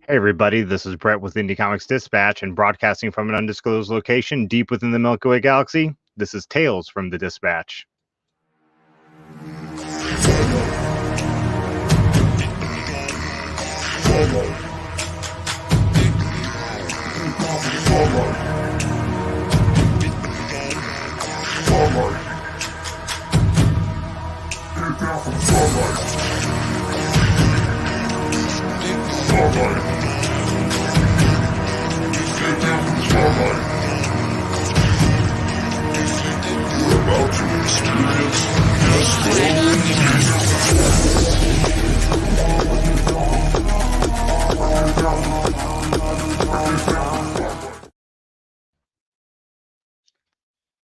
Hey everybody, this is Brett with Indie Comics Dispatch and broadcasting from an undisclosed location deep within the Milky Way galaxy. This is Tales from the Dispatch.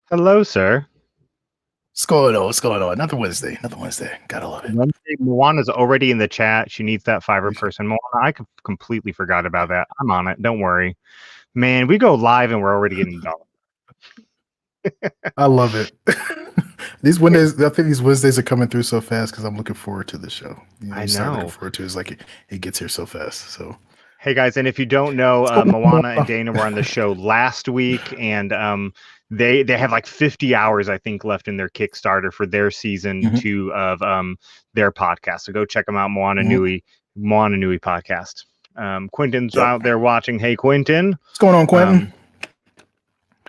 Hello, sir. What's going on? What's going on? Another Wednesday. Another Wednesday. Gotta love it. Moana's already in the chat. She needs that Fiverr person. Moana, I completely forgot about that. I'm on it. Don't worry. Man, we go live and we're already getting dollars. I love it. These Wednesdays, I think these Wednesdays are coming through so fast because I'm looking forward to the show. I start know. looking forward to it. It's like it gets here so fast. So, hey guys, and if you don't know, Moana and Dana were on the show last week, and they have like 50 hours, I think, left in their Kickstarter for their season 2 of their podcast. So go check them out, Moana Nui podcast. Quentin's out there watching. Hey, Quentin. What's going on, Quentin?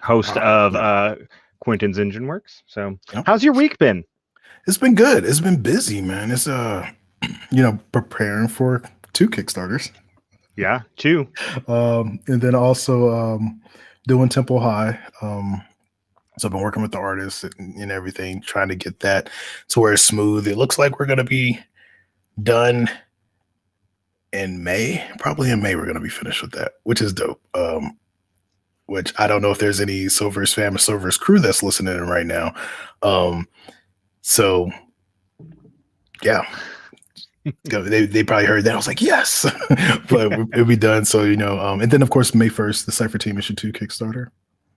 Host of Quentin's Engine Works. So how's your week been? It's been good. It's been busy, man. It's preparing for 2 Kickstarters. Yeah, 2. And then also doing Temple High. So I've been working with the artists and everything, trying to get that to where it's smooth. It looks like we're going to be done in May. Probably in May we're going to be finished with that, which is dope. Which I don't know if there's any Silver's fam or Silver's crew that's listening in right now. So yeah. They probably heard that. I was like, yes, but it'll be done. So, and then of course, May 1st, the Cypher Team Issue 2 Kickstarter.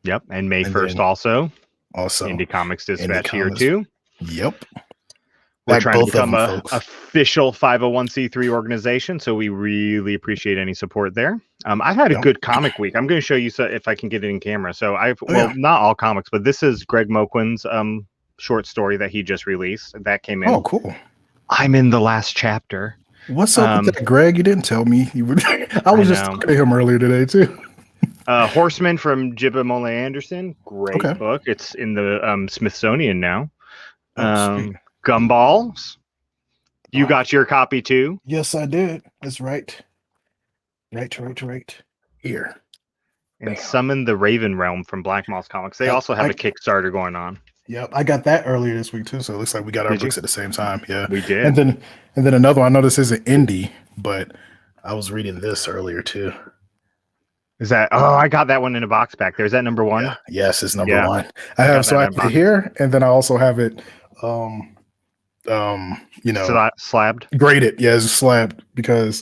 Yep. And May 1st also Indie Comics Dispatch here too. Yep. We're trying to become a official 501c3 organization. So we really appreciate any support there. I've had a good comic week. I'm going to show you if I can get it in camera. So not all comics, but this is Greg Moquin's short story that he just released. That came in. Oh, cool. I'm in the last chapter. What's up with that, Greg? You didn't tell me. I was just talking to him earlier today too. Horseman from Jibba Mole Anderson. Great book. It's in the Smithsonian now. Gumballs. You got your copy too? Yes, I did. That's right. Right. Here. And Summon the Raven Realm from Black Moss Comics. They also have a Kickstarter going on. Yep, I got that earlier this week too. So it looks like we got our books at the same time. Yeah, we did. And then another one. I know this isn't indie, but I was reading this earlier too. Is that? Oh, I got that one in a box back there. Is that number 1? Yeah. Yes, it's number 1. I have it here, and then I also have it. Slabbed. Graded. Yeah, it's slabbed because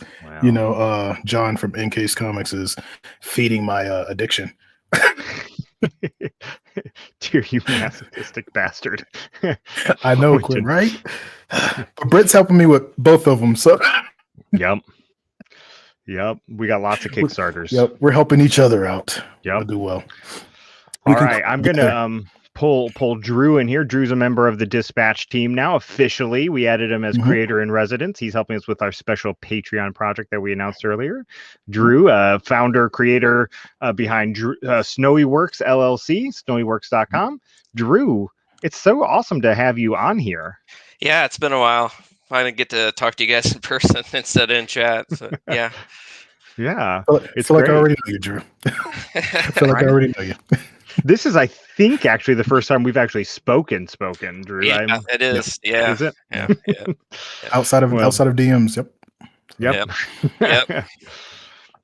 John from NCase Comics is feeding my addiction. Dear you masochistic bastard. I know, Quinn, right? But Britt's helping me with both of them. So Yep. We got lots of Kickstarters. Yep. We're helping each other out. Yep. We'll do well. All right. I'm gonna pull Drew in here. Drew's a member of the Dispatch team now officially. We added him as creator in residence. He's helping us with our special Patreon project that we announced earlier. Drew, founder, creator behind Snowy Works LLC, snowyworks.com. Drew, it's so awesome to have you on here. Yeah, it's been a while. Finally get to talk to you guys in person instead of in chat. So, yeah. Yeah. It's like I already know you, Drew. I feel like I already know you. This is, I think, actually the first time we've actually spoken, Drew. Yeah, it is. Yep. Yeah. Is it? Yeah. outside of DMs. Yep.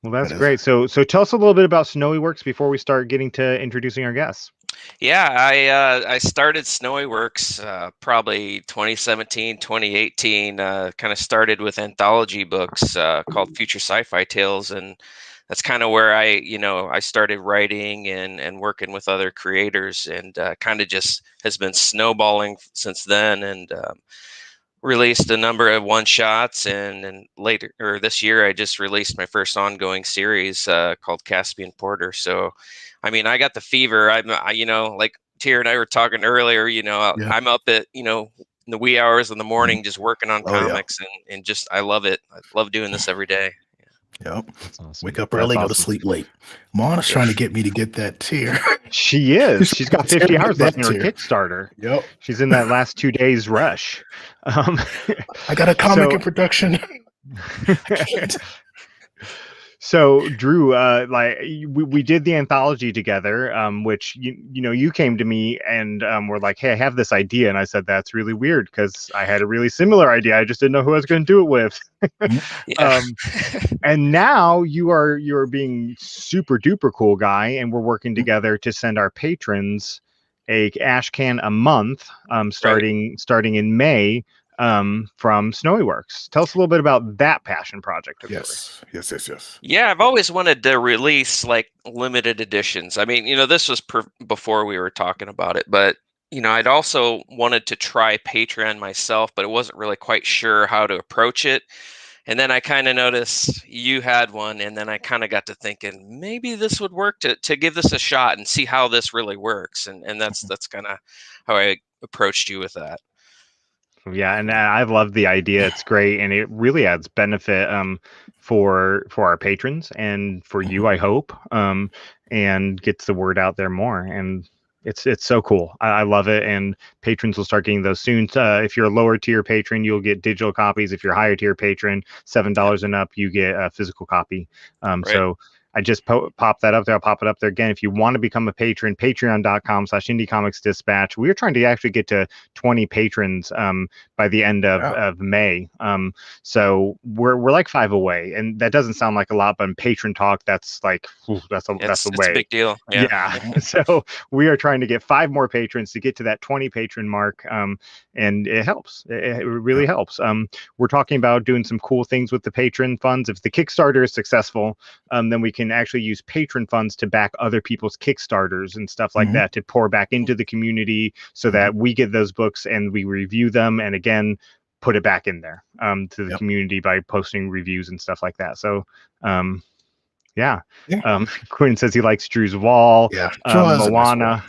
Well, that's great. So tell us a little bit about Snowy Works before we start getting to introducing our guests. Yeah, I started Snowy Works probably 2017, 2018. Kind of started with anthology books called Future Sci-Fi Tales, and that's kind of where I started writing and working with other creators, and kind of just has been snowballing since then. And released a number of one-shots, and later, or this year, I just released my first ongoing series called Caspian Porter. So, I mean, I got the fever. Like Tier and I were talking earlier, I'm up at, in the wee hours in the morning just working on comics, and just, I love it. I love doing this every day. Yep. That's awesome. Wake up early, go to sleep late. Moana's trying to get me to get that tier. She is. She's got 50 hours left in her Kickstarter. Yep. She's in that last 2 days rush. I got a comic in production. I can't. So Drew, we did the anthology together, which you came to me and were like, "Hey, I have this idea," and I said, "That's really weird because I had a really similar idea. I just didn't know who I was going to do it with." And now you're being super duper cool guy, and we're working together to send our patrons a ash can a month, starting in May. From Snowy Works. Tell us a little bit about that passion project of yours. Yes. Yeah, I've always wanted to release like limited editions. I mean, this was before we were talking about it, but I'd also wanted to try Patreon myself, but it wasn't really quite sure how to approach it. And then I kind of noticed you had one, and then I kind of got to thinking maybe this would work to give this a shot and see how this really works. And that's kind of how I approached you with that. Yeah, and I love the idea. It's great, and it really adds benefit for our patrons and for you, I hope, and gets the word out there more. And it's so cool. I love it, and patrons will start getting those soon. If you're a lower tier patron, you'll get digital copies. If you're a higher tier patron, $7 and up, you get a physical copy. So I just pop that up there. I'll pop it up there again. If you want to become a patron, patreon.com/indiecomicsdispatch. We're trying to actually get to 20 patrons by the end of May. So we're like 5 away, and that doesn't sound like a lot, but in patron talk, that's like that's a way. A big deal. Yeah. So we are trying to get 5 more patrons to get to that 20 patron mark, and it helps. It really helps. We're talking about doing some cool things with the patron funds. If the Kickstarter is successful, then we can actually use patron funds to back other people's Kickstarters and stuff like that, to pour back into the community so that we get those books and we review them, and again put it back in there to the community by posting reviews and stuff like that. So Quinn says he likes Drew's wall. Moana,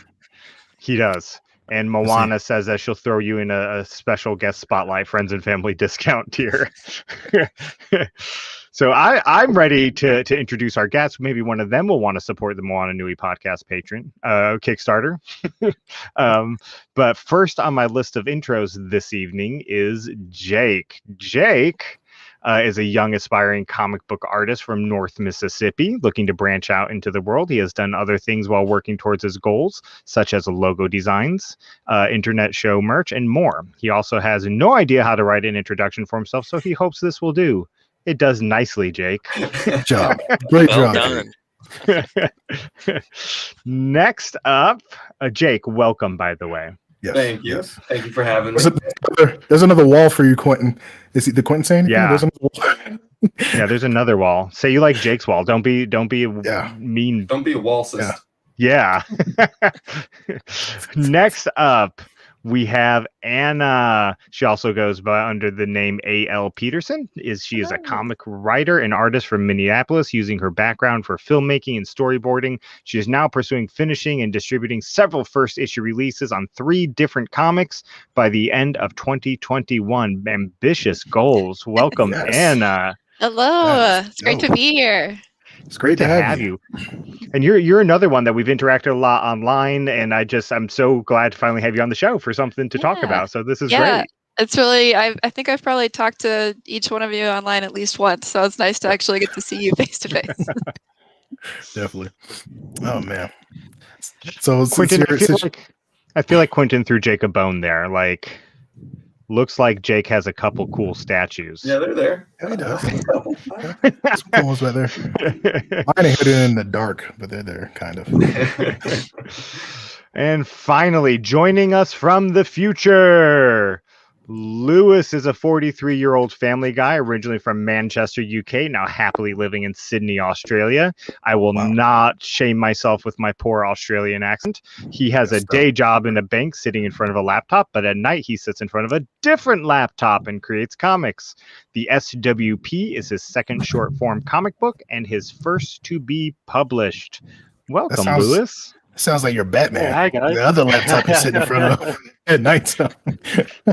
he does. And Moana says that she'll throw you in a special guest spotlight, friends and family discount tier. So I'm ready to introduce our guests. Maybe one of them will want to support the Moana Nui podcast patron Kickstarter. But first on my list of intros this evening is Jake. Jake is a young aspiring comic book artist from North Mississippi looking to branch out into the world. He has done other things while working towards his goals, such as logo designs, internet show merch, and more. He also has no idea how to write an introduction for himself, so he hopes this will do. It does nicely, Jake. Good job. Great job. Done. Next up, Jake, welcome, by the way. Yes. Thank you. Yes. Thank you for having me. There's another wall for you, Quentin. Is the Quentin saying anything? Yeah. Yeah, there's another wall. Say you like Jake's wall. Don't be mean. Don't be a wallcist. Yeah. Next up, we have Anna. She also goes by under the name A.L. Peterson. She is a comic writer and artist from Minneapolis, using her background for filmmaking and storyboarding. She is now pursuing finishing and distributing several first issue releases on 3 different comics by the end of 2021. Ambitious goals. Welcome, Anna. Hello. It's great to be here. It's great to have you. And you're another one that we've interacted a lot online, and I'm so glad to finally have you on the show for something to talk about. So this is great. It's really, I think I've probably talked to each one of you online at least once, so it's nice to actually get to see you face to face. Definitely. Oh man. So Quentin, I feel like Quentin threw Jake a bone there. Like, looks like Jake has a couple cool statues. Yeah, they're there. Yeah, he does. Some cool ones right there. Mine are hidden in the dark, but they're there, kind of. And finally, joining us from the future, Lewis is a 43-year-old family guy, originally from Manchester, UK, now happily living in Sydney, Australia. I will not shame myself with my poor Australian accent. He has a day job in a bank sitting in front of a laptop, but at night he sits in front of a different laptop and creates comics. The SWP is his second short-form comic book and his first to be published. Welcome, Lewis. Sounds like you're Batman. Oh, hi, guys. The other laptop you're sitting in front of at night.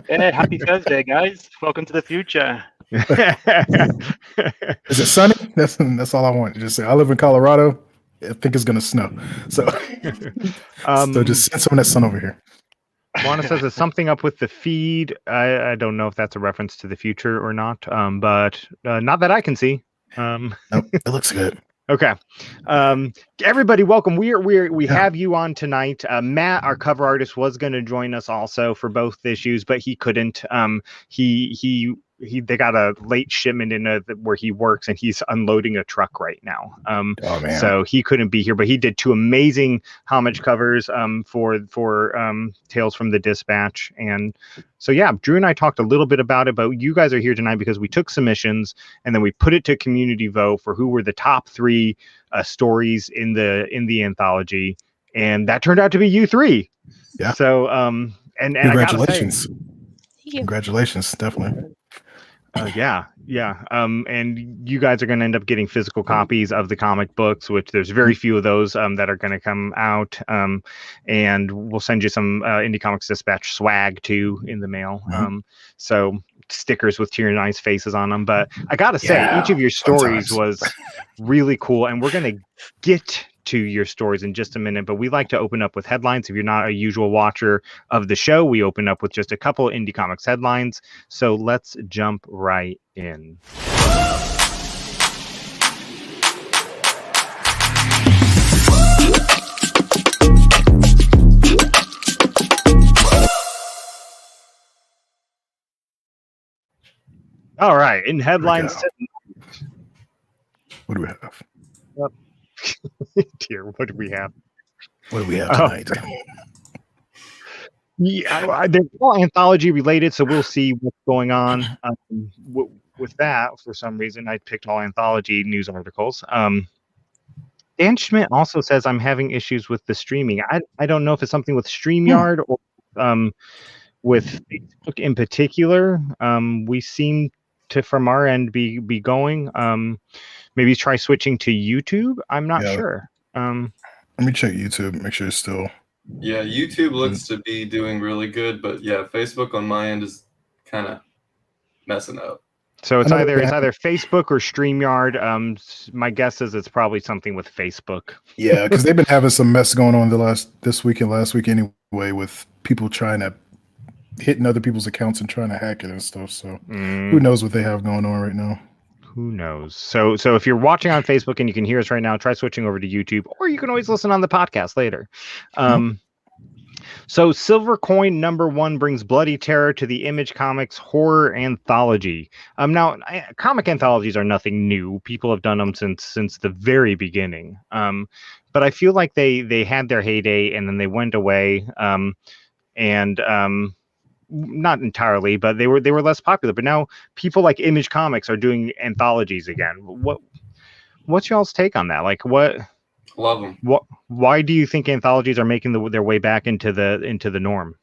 Hey, happy Thursday, guys. Welcome to the future. Is it sunny? That's all I want. Just say I live in Colorado. I think it's gonna snow. So, so just send some of that sun over here. Juana says there's something up with the feed. I don't know if that's a reference to the future or not, but not that I can see. Nope, it looks good. Okay. Everybody, welcome. We have you on tonight. Matt, our cover artist, was going to join us also for both issues, but he couldn't. They got a late shipment in where he works, and he's unloading a truck right now. So he couldn't be here, but he did 2 amazing homage covers for Tales from the Dispatch. And so yeah, Drew and I talked a little bit about it, but you guys are here tonight because we took submissions and then we put it to community vote for who were the top 3 stories in the anthology, and that turned out to be you 3. Yeah. So and congratulations. I gotta say, Congratulations, definitely. Yeah. And you guys are going to end up getting physical copies of the comic books, which there's very few of those that are going to come out. And we'll send you some Indie Comics Dispatch swag too in the mail. So stickers with your nice faces on them. But I got to say, each of your stories was really cool, and we're going to get to your stories in just a minute, but we like to open up with headlines. If you're not a usual watcher of the show, we open up with just a couple of Indie Comics headlines. So let's jump right in. All right, in headlines. What do we have? Dear, what do we have? What do we have tonight? Yeah, they're all anthology related, so we'll see what's going on with that. For some reason, I picked all anthology news articles. Dan Schmidt also says I'm having issues with the streaming. I don't know if it's something with StreamYard or with Facebook in particular. We seem to, from our end, be going. Maybe try switching to YouTube. I'm not sure. Let me check YouTube. Make sure it's still. Yeah, YouTube looks to be doing really good, but yeah, Facebook on my end is kind of messing up. So it's either Facebook or StreamYard. My guess is it's probably something with Facebook. Yeah, because they've been having some mess going on this week and last week anyway, with people trying to hitting other people's accounts and trying to hack it and stuff. So who knows what they have going on right now? Who knows? So if you're watching on Facebook and you can hear us right now, try switching over to YouTube, or you can always listen on the podcast later. So Silver Coin #1 brings bloody terror to the Image Comics horror anthology. Now, comic anthologies are nothing new. People have done them since the very beginning. But I feel like they had their heyday and then they went away. Not entirely, but they were less popular. But now people like Image Comics are doing anthologies again. What's y'all's take on that? Like, what? Love them. Why do you think anthologies are making their way back into the norm?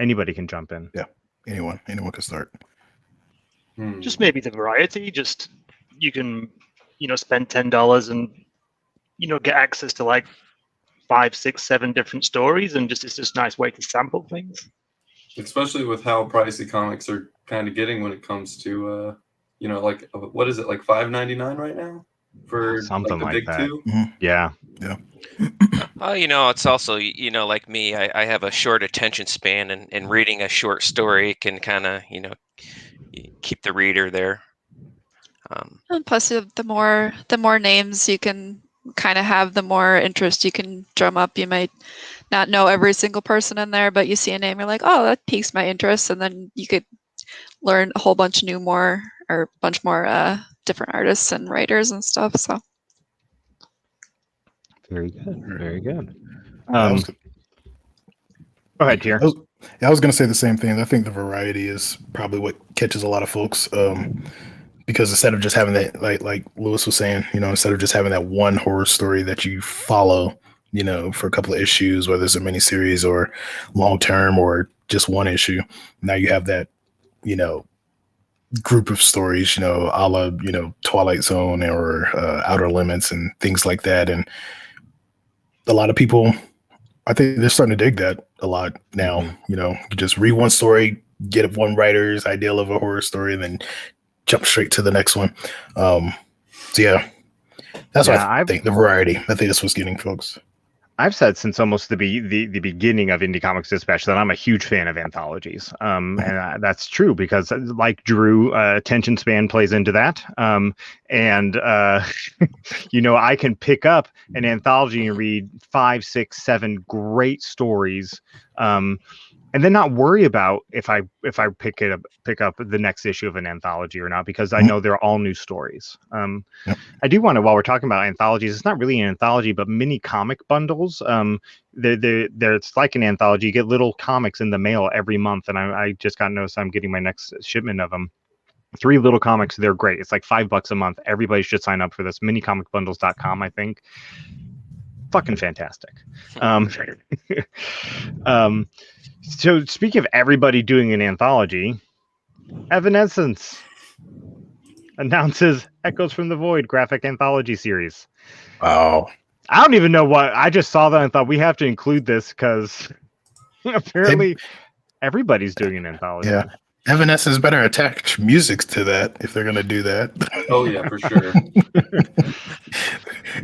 Anybody can jump in. Yeah, anyone can start. Just maybe the variety. Just you can spend $10 and get access to like 5, 6, 7 different stories, and it's just a nice way to sample things. Especially with how pricey comics are kind of getting when it comes to like what is it, like $5.99 right now for something like the big that. 2? Yeah. It's also like me, I have a short attention span, and reading a short story can kind of keep the reader there. And plus, the more names you can kind of have, the more interest you can drum up. You might not know every single person in there, but you see a name, you're like, oh, that piques my interest, and then you could learn a whole bunch more different artists and writers and stuff. So very good. Go ahead, Tier. I was going to say the same thing. I think the variety is probably what catches a lot of folks. Because instead of just having that, like Lewis was saying, instead of just having that one horror story that you follow, for a couple of issues, whether it's a miniseries or long term or just one issue, now you have that, group of stories, a la, Twilight Zone or Outer Limits and things like that. And a lot of people, I think they're starting to dig that a lot now. You just read one story, get one writer's ideal of a horror story, and then jump straight to the next one. So yeah, that's what I think. The variety. I think that's what's getting folks. I've said since almost the beginning of Indie Comics Dispatch that I'm a huge fan of anthologies, and that's true because, like Drew, attention span plays into that. I can pick up an anthology and read 5, 6, 7 great stories, and then not worry about if I pick up the next issue of an anthology or not, because I know they're all new stories. I do want to, while we're talking about anthologies, it's not really an anthology, but mini comic bundles. It's like an anthology. You get little comics in the mail every month, and I just got noticed I'm getting my next shipment of them. 3 little comics. They're great. It's like $5 a month. Everybody should sign up for this. Minicomicbundles.com, I think. Fucking fantastic. So speaking of everybody doing an anthology, Evanescence announces Echoes from the Void graphic anthology series. Wow. I don't even know what. I just saw that and thought we have to include this because apparently everybody's doing an anthology. Yeah. Evanescence better attach music to that if they're going to do that. Oh, yeah, for sure.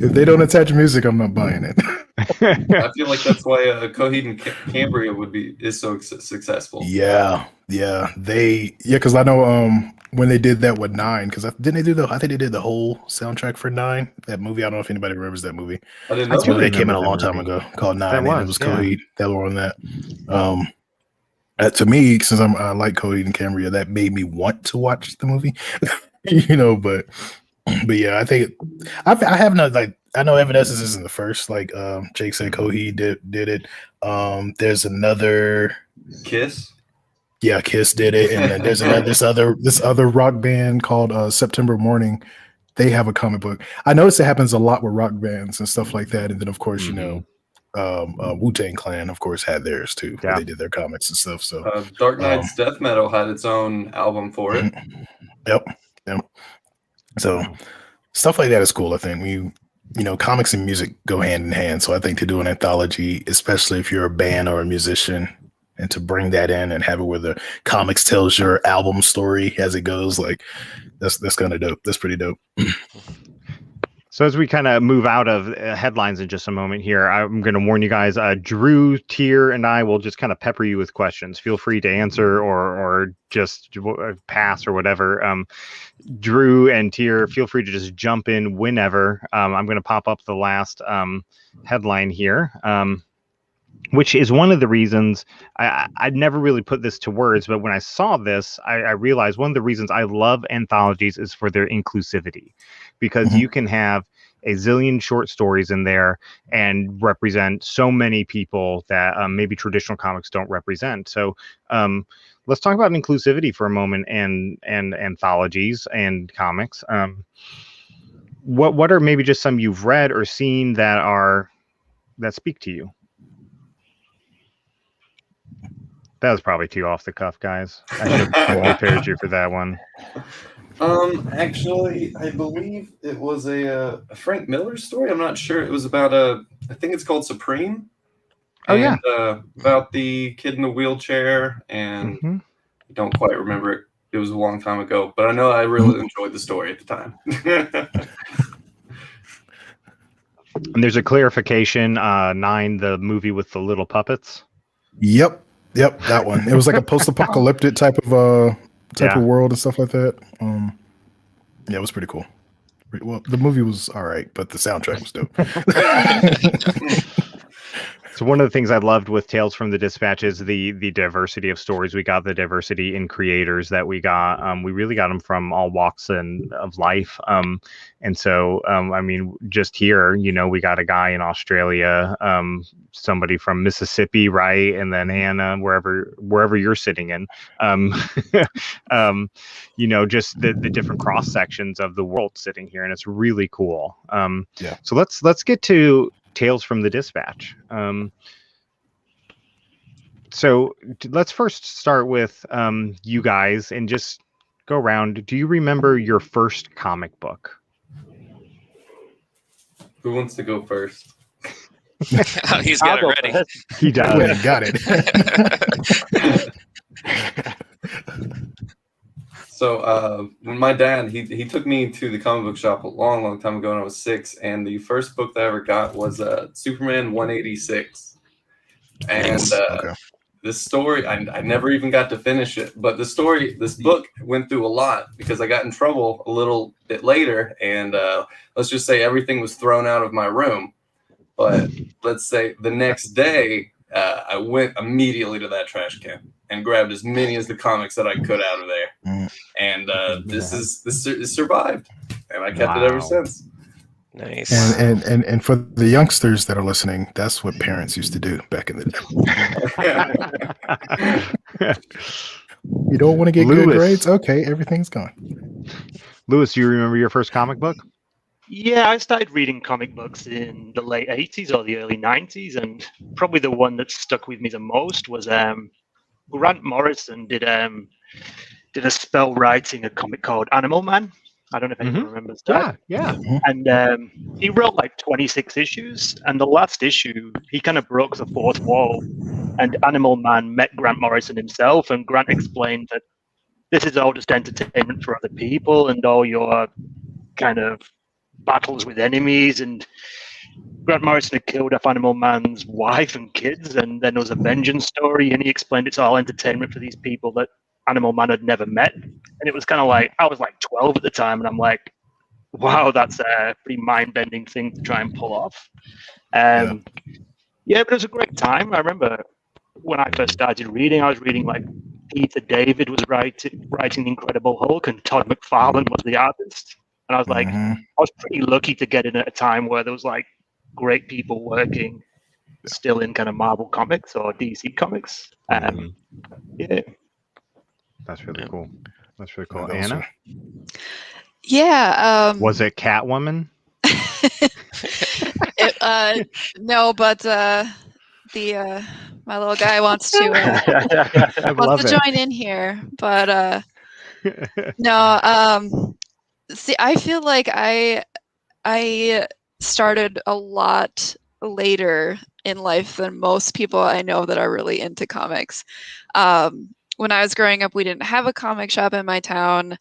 If they don't attach music, I'm not buying it. I feel like that's why Coheed and Cambria is so successful. Yeah, because I know when they did that with 9, because I think they did the whole soundtrack for 9, that movie. I don't know if anybody remembers that movie. I didn't know. That movie came out a long time ago called 9, and it was Coheed that were on that. To me, since I like Coheed and Cambria, that made me want to watch the movie. But yeah, I think I have no I know Evanescence isn't the first. Like Jake said, Coheed did it. There's another Kiss. Yeah, Kiss did it, and then there's another this other rock band called September Morning. They have a comic book. I notice it happens a lot with rock bands and stuff like that. And then of course, Wu-Tang Clan, of course, had theirs too. Yeah. Where they did their comics and stuff. So Dark Knight's Death Metal had its own album for it. Yep. So stuff like that is cool. I think comics and music go hand in hand. So I think to do an anthology, especially if you're a band or a musician, and to bring that in and have it where the comics tells your album story as it goes, like that's kind of dope. That's pretty dope. So as we kind of move out of headlines in just a moment here, I'm going to warn you guys, Drew, Tier, and I will just kind of pepper you with questions. Feel free to answer or just pass or whatever. Drew and Tier, feel free to just jump in whenever. I'm going to pop up the last headline here, which is one of the reasons I'd never really put this to words, but when I saw this, I realized one of the reasons I love anthologies is for their inclusivity, because you can have a zillion short stories in there and represent so many people that maybe traditional comics don't represent. So let's talk about inclusivity for a moment and anthologies and comics. What are maybe just some you've read or seen that speak to you? That was probably too off the cuff, guys. I should have prepared you for that one. Actually, I believe it was a Frank Miller story. I'm not sure. It was about I think it's called Supreme. Oh, yeah. About the kid in the wheelchair, and I don't quite remember it. It was a long time ago, but I know I really enjoyed the story at the time. And there's a clarification, 9, the movie with the little puppets. Yep, that one. It was like a post-apocalyptic type of world and stuff like that. Yeah, it was pretty cool. Well, the movie was all right, but the soundtrack was dope. So one of the things I loved with Tales from the Dispatch is the diversity of stories we got, the diversity in creators that we got. We really got them from all walks of life. And so, I mean, just here, you know, we got a guy in Australia, somebody from Mississippi, right? And then Anna, wherever you're sitting in, you know, just the different cross sections of the world sitting here. And it's really cool. Yeah. So let's get to Tales from the Dispatch. So let's first start with you guys and just go around. Do you remember your first comic book? Who wants to go first? He's got it ready. He does. Wait, got it. So when my dad, he took me to the comic book shop a long time ago when I was 6, and the first book that I ever got was Superman 186. And this story, I never even got to finish it, but this book went through a lot because I got in trouble a little bit later, and let's just say everything was thrown out of my room. But let's say the next day, I went immediately to that trash can and grabbed as many as the comics that I could out of there. And this survived, and I kept it ever since. Nice. And for the youngsters that are listening, that's what parents used to do back in the day. You don't want to get good grades? Okay, everything's gone. Lewis, do you remember your first comic book? Yeah, I started reading comic books in the late 80s or the early 90s, and probably the one that stuck with me the most was Grant Morrison did a spell writing a comic called Animal Man. I don't know if anyone remembers that. Yeah. And he wrote like 26 issues, and the last issue, he kind of broke the fourth wall, and Animal Man met Grant Morrison himself, and Grant explained that this is all just entertainment for other people, and all your kind of battles with enemies, and Grant Morrison had killed off Animal Man's wife and kids, and then there was a vengeance story, and he explained it's all entertainment for these people that Animal Man had never met. And it was kind of like, I was like 12 at the time, and I'm like, wow, that's a pretty mind-bending thing to try and pull off. Yeah, but it was a great time. I remember when I first started reading, I was reading like Peter David was writing The Incredible Hulk, and Todd McFarlane was the artist. And I was like, I was pretty lucky to get in at a time where there was like great people working still in kind of Marvel Comics or DC Comics. Yeah. That's really cool. That's really cool. Anna? Yeah. Was it Catwoman? No, but my little guy wants to join in here. But no. See, I feel like I started a lot later in life than most people I know that are really into comics. When I was growing up, we didn't have a comic shop in my town.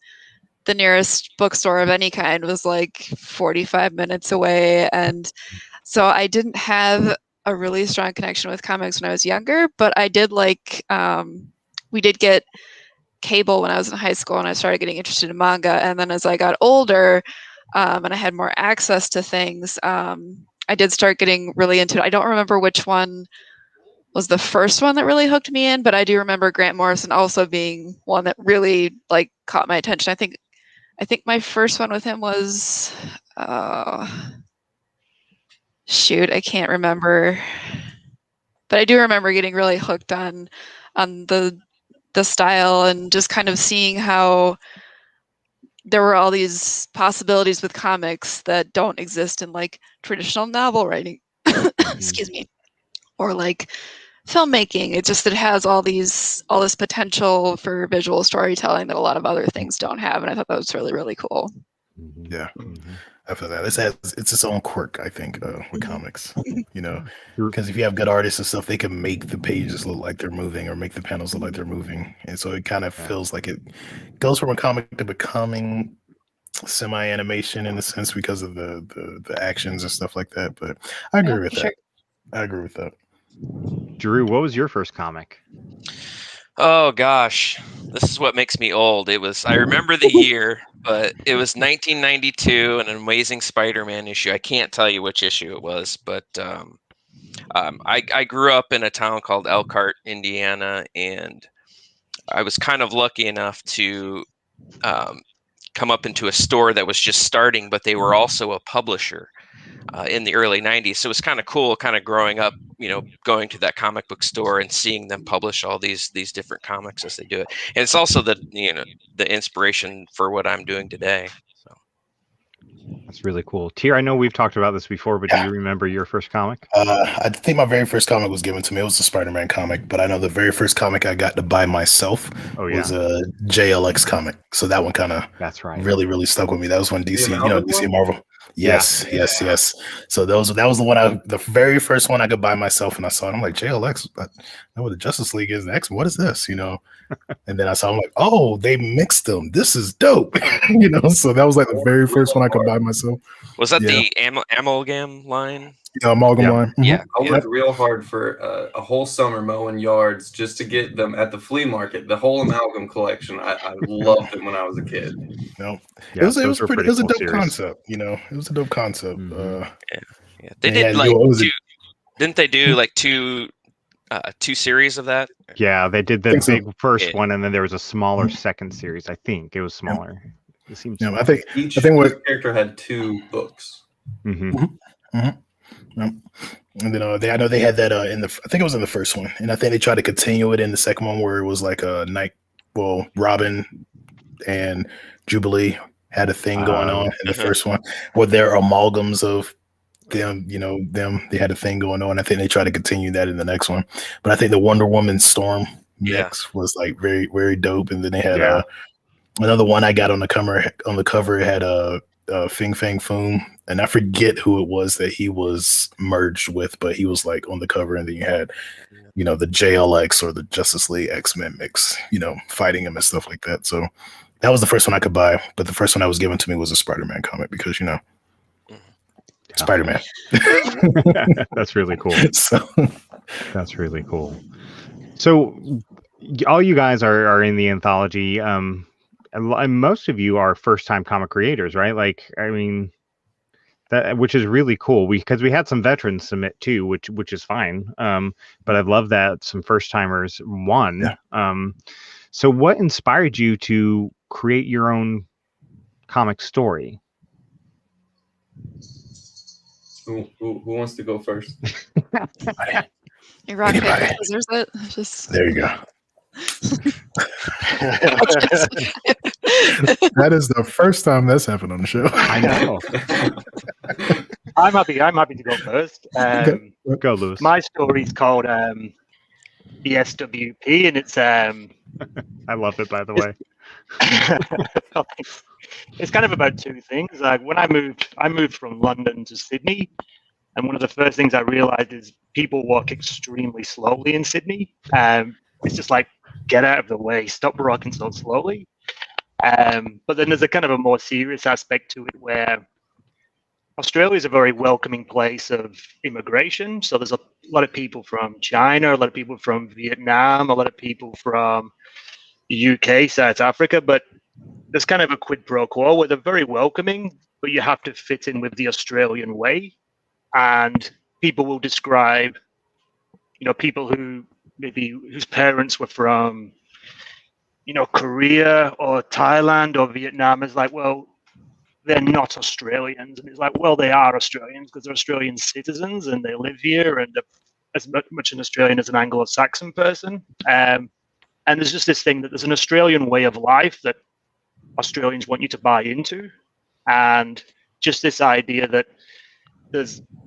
The nearest bookstore of any kind was like 45 minutes away. And so I didn't have a really strong connection with comics when I was younger, but I did like, we did get cable when I was in high school, and I started getting interested in manga. And then as I got older, and I had more access to things, I did start getting really into it. I don't remember which one was the first one that really hooked me in, but I do remember Grant Morrison also being one that really like caught my attention. I think my first one with him was shoot, I can't remember, but I do remember getting really hooked on the style, and just kind of seeing how there were all these possibilities with comics that don't exist in like traditional novel writing. Excuse me. Or like filmmaking. It has all this potential for visual storytelling that a lot of other things don't have, and I thought that was really, really cool. Yeah. I feel that it's its own quirk, I think, with comics, you know, because if you have good artists and stuff, they can make the pages look like they're moving, or make the panels look like they're moving, and so it kind of feels like it goes from a comic to becoming semi-animation in a sense because of the actions and stuff like that. But I agree with that. Sure. I agree with that. Drew, what was your first comic? Oh gosh, this is what makes me old. I remember the year, but it was 1992, an Amazing Spider-Man issue. I can't tell you which issue it was, but I grew up in a town called Elkhart, Indiana, and I was kind of lucky enough to come up into a store that was just starting, but they were also a publisher in the early 90s. So it was kind of cool, kind of growing up, going to that comic book store and seeing them publish all these different comics as they do it. And it's also the inspiration for what I'm doing today. So that's really cool. Tier, I know we've talked about this before, but do you remember your first comic? I think my very first comic was given to me. It was a Spider-Man comic, but I know the very first comic I got to buy myself was a JLX comic. So that one kind of really, really stuck with me. That was when DC, DC and Marvel. Yes. So that was the one the very first one I could buy myself, and I saw it. I'm like, JLX, I know what the Justice League is. X, what is this? And then I saw, I'm like, oh, they mixed them. This is dope. So that was like the very first one I could buy myself. Was that the amalgam line? Yeah, amalgam line. Mm-hmm. Yeah. I worked real hard for a whole summer mowing yards just to get them at the flea market. The whole amalgam collection. I loved it when I was a kid. It was a dope concept. It was a dope concept. Mm-hmm. They did like two. Didn't they do like two series of that? Yeah, they did the big first one, and then there was a smaller second series. I think it was smaller. It seems. Yeah, I think each character had 2 books. Mm-hmm. And then I know they had that I think it was in the first one, and I think they tried to continue it in the second one where it was like Robin and Jubilee had a thing going on in the first one, where their amalgams of them, they had a thing going on. I think they tried to continue that in the next one, but I think the Wonder Woman Storm mix was like very, very dope. And then they had another one I got on the cover. On the cover, it had Fing Fang Foom, and I forget who it was that he was merged with, but he was like on the cover. And then you had, the JLX or the Justice League X-Men mix, fighting him and stuff like that. So that was the first one I could buy, but the first one that was given to me was a Spider-Man comic because Spider-Man. That's really cool. That's really cool. So all you guys are in the anthology. And most of you are first-time comic creators, right? Like, I mean, which is really cool. Because we had some veterans submit too, which is fine. But I love that some first-timers won. Yeah. So what inspired you to create your own comic story? Who wants to go first? You rock, paper, scissors it. Just there you go. That is the first time that's happened on the show. I know. I'm happy to go first. Go, Lewis. My story's called the SWP, and it's I love it, by the way. It's kind of about 2 things. Like when I moved from London to Sydney, and one of the first things I realized is people walk extremely slowly in Sydney. It's just like, get out of the way, stop walking so slowly. But then there's a kind of a more serious aspect to it where Australia is a very welcoming place of immigration. So there's a lot of people from China, a lot of people from Vietnam, a lot of people from the UK, South Africa, but there's kind of a quid pro quo where they're very welcoming, but you have to fit in with the Australian way. And people will describe, people who whose parents were from, Korea or Thailand or Vietnam is like, well, they're not Australians. And it's like, well, they are Australians because they're Australian citizens and they live here and they're as much an Australian as an Anglo-Saxon person. And there's just this thing that there's an Australian way of life that Australians want you to buy into. And just this idea that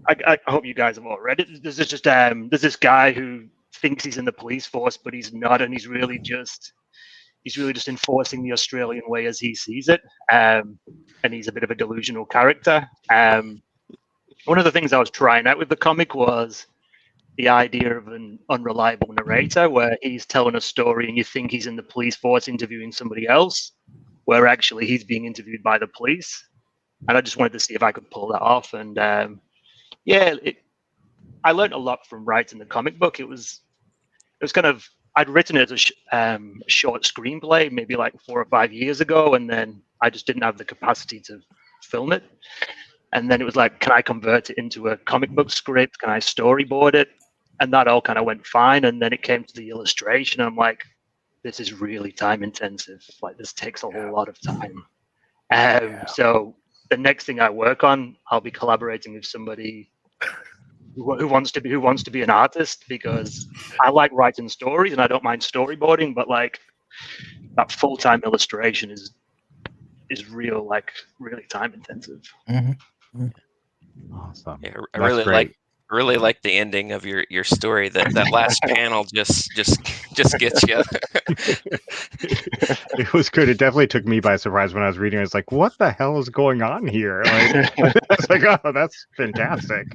I hope you guys have all read it. There's this guy who thinks he's in the police force, but he's not. And he's really just enforcing the Australian way as he sees it. And he's a bit of a delusional character. One of the things I was trying out with the comic was the idea of an unreliable narrator where he's telling a story and you think he's in the police force interviewing somebody else, where actually he's being interviewed by the police. And I just wanted to see if I could pull that off. And I learned a lot from writing the comic book. It was kind of, I'd written it as a short screenplay, maybe like 4 or 5 years ago. And then I just didn't have the capacity to film it. And then it was like, can I convert it into a comic book script? Can I storyboard it? And that all kind of went fine. And then it came to the illustration. I'm like, this is really time intensive. Like, this takes a whole lot of time. So the next thing I work on, I'll be collaborating with somebody who wants to be an artist, because I like writing stories and I don't mind storyboarding, but like that full-time illustration is really time intensive. Mm-hmm. Awesome. Yeah, I really like the ending of your story. That last panel just gets you. It was good. It definitely took me by surprise when I was reading. I was like, "What the hell is going on here?" Like, I was like, "Oh, that's fantastic."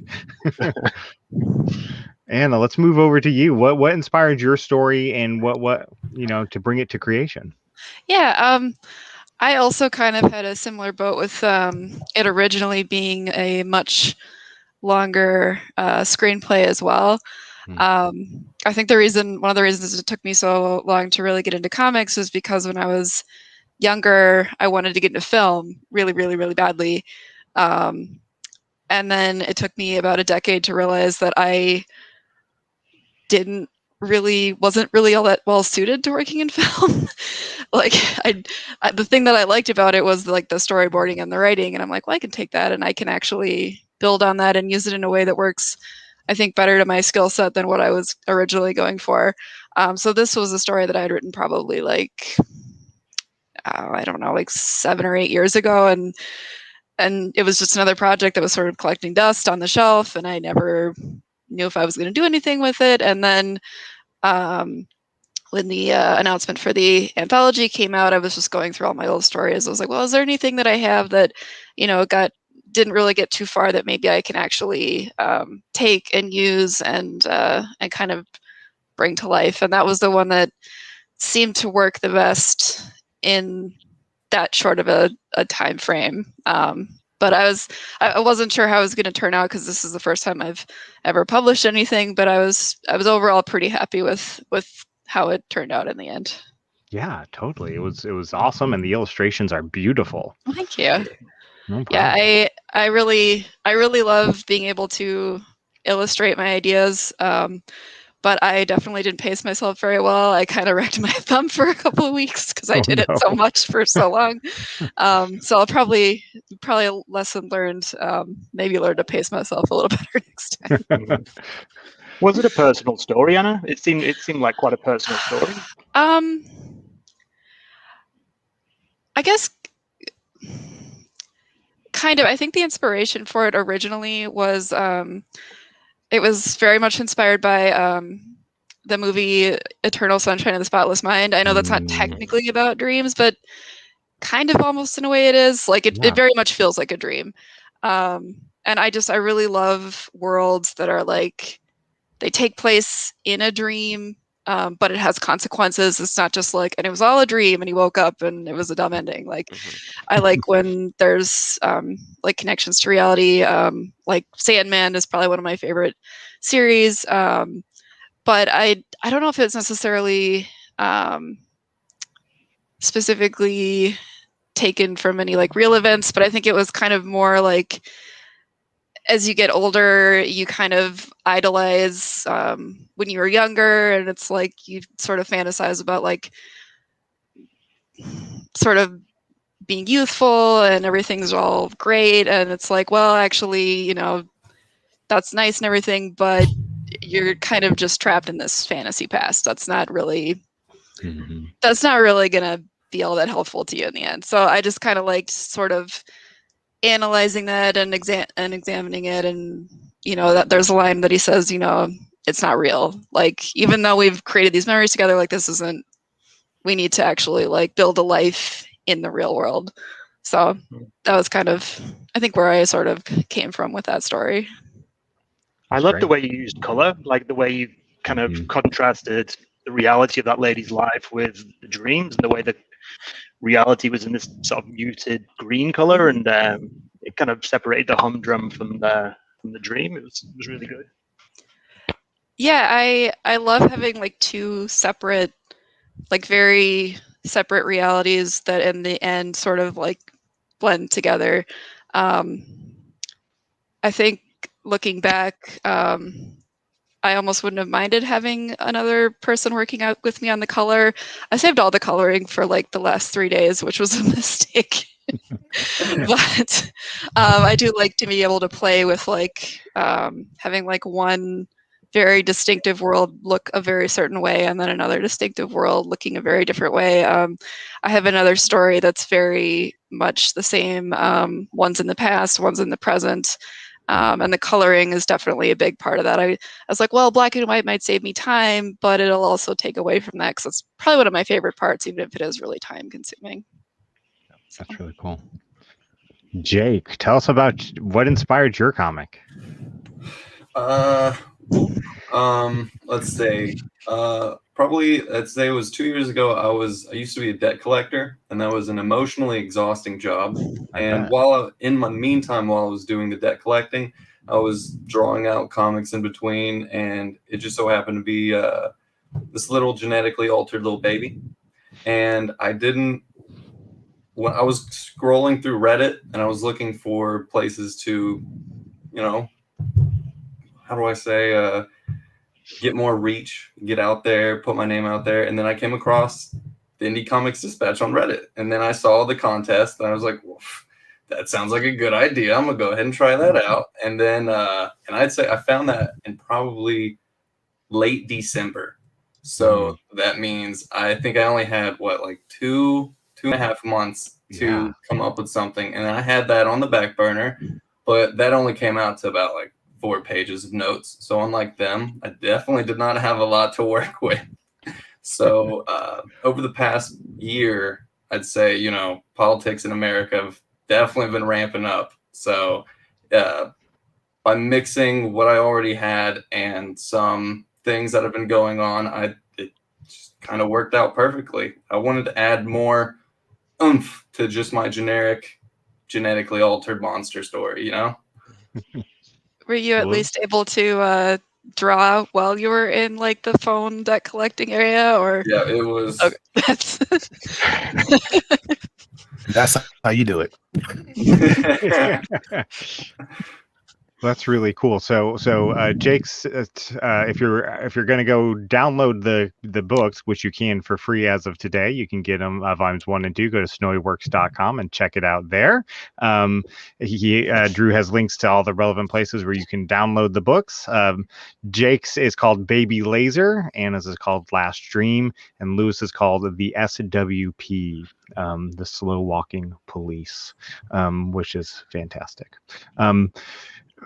Anna, let's move over to you. What inspired your story, and what to bring it to creation? Yeah, I also kind of had a similar boat with it originally being a much longer screenplay as well. I think one of the reasons it took me so long to really get into comics is because when I was younger, I wanted to get into film really, really, really badly. And then it took me about a decade to realize that I wasn't really all that well suited to working in film. Like the thing that I liked about it was like the storyboarding and the writing, and I'm like, well, I can take that and I can actually build on that and use it in a way that works, I think, better to my skill set than what I was originally going for. So this was a story that I had written probably like I don't know, like 7 or 8 years ago, and it was just another project that was sort of collecting dust on the shelf, and I never knew if I was going to do anything with it. And then when the announcement for the anthology came out, I was just going through all my old stories. I was like, well, is there anything that I have that, didn't really get too far that maybe I can actually take and use and kind of bring to life? And that was the one that seemed to work the best in that short of a time frame. But I wasn't sure how it was going to turn out, because this is the first time I've ever published anything. But I was overall pretty happy with how it turned out in the end. Yeah, totally. It was awesome, and the illustrations are beautiful. Thank you. No problem. Yeah, I really love being able to illustrate my ideas. But I definitely didn't pace myself very well. I kind of wrecked my thumb for a couple of weeks because I did it so much for so long. So I'll probably a lesson learned. Maybe learn to pace myself a little better next time. Was it a personal story, Anna? It seemed like quite a personal story. I guess kind of. I think the inspiration for it originally was it was very much inspired by the movie Eternal Sunshine of the Spotless Mind. I know that's not technically about dreams, but kind of almost in a way it is. Like it very much feels like a dream. And I really love worlds that are like, they take place in a dream, but it has consequences. It's not just like, and it was all a dream and he woke up and it was a dumb ending. Like I like when there's like connections to reality. Like Sandman is probably one of my favorite series. But I don't know if it's necessarily specifically taken from any like real events, but I think it was kind of more like, as you get older, you kind of idolize when you were younger, and it's like you sort of fantasize about like sort of being youthful and everything's all great, and it's like, well, actually, that's nice and everything, but you're kind of just trapped in this fantasy past. That's not really gonna be all that helpful to you in the end. So I just kind of liked sort of analyzing that and examining it, and that there's a line that he says, it's not real. Like, even though we've created these memories together, like we need to actually like build a life in the real world. So that was kind of, I think, where I sort of came from with that story. I love the way you used color, like the way you kind of contrasted the reality of that lady's life with the dreams, and the way that reality was in this sort of muted green color, and it kind of separated the humdrum from the dream. It was really good. Yeah, I love having like two separate, like very separate realities that in the end sort of like blend together. I think looking back, I almost wouldn't have minded having another person working out with me on the color. I saved all the coloring for like the last 3 days, which was a mistake. But I do like to be able to play with like having like one very distinctive world look a very certain way and then another distinctive world looking a very different way. I have another story that's very much the same, one's in the past, one's in the present. And the coloring is definitely a big part of that. I was like, well, black and white might save me time, but it'll also take away from that because it's probably one of my favorite parts, even if it is really time consuming. That's really cool. Jake, tell us about what inspired your comic. Let's say, probably I'd say it was 2 years ago. I used to be a debt collector, and that was an emotionally exhausting job. And in my meantime, while I was doing the debt collecting, I was drawing out comics in between, and it just so happened to be this little genetically altered little baby. And when I was scrolling through Reddit, and I was looking for places to, how do I say, get more reach, get out there, put my name out there. And then I came across the Indie Comics Dispatch on Reddit. And then I saw the contest, and I was like, well, that sounds like a good idea. I'm going to go ahead and try that out. And then, and I'd say I found that in probably late December. So that means I think I only had, like 2.5 months to come up with something. And I had that on the back burner, but that only came out to about like 4 pages of notes. So unlike them, I definitely did not have a lot to work with. So over the past year, I'd say, politics in America have definitely been ramping up. So by mixing what I already had and some things that have been going on, it just kind of worked out perfectly. I wanted to add more oomph to just my genetically altered monster story, Were you at least able to draw while you were in like the phone debt collecting area, or? Yeah, it was. Okay. That's how you do it. That's really cool. So Jake's, if you're going to go download the books, which you can for free as of today, you can get them volumes 1 and 2. Go to snowyworks.com and check it out there. Drew has links to all the relevant places where you can download the books. Jake's is called Baby Laser, Anna's is called Last Dream, and Lewis is called the SWP, the Slow Walking Police, which is fantastic.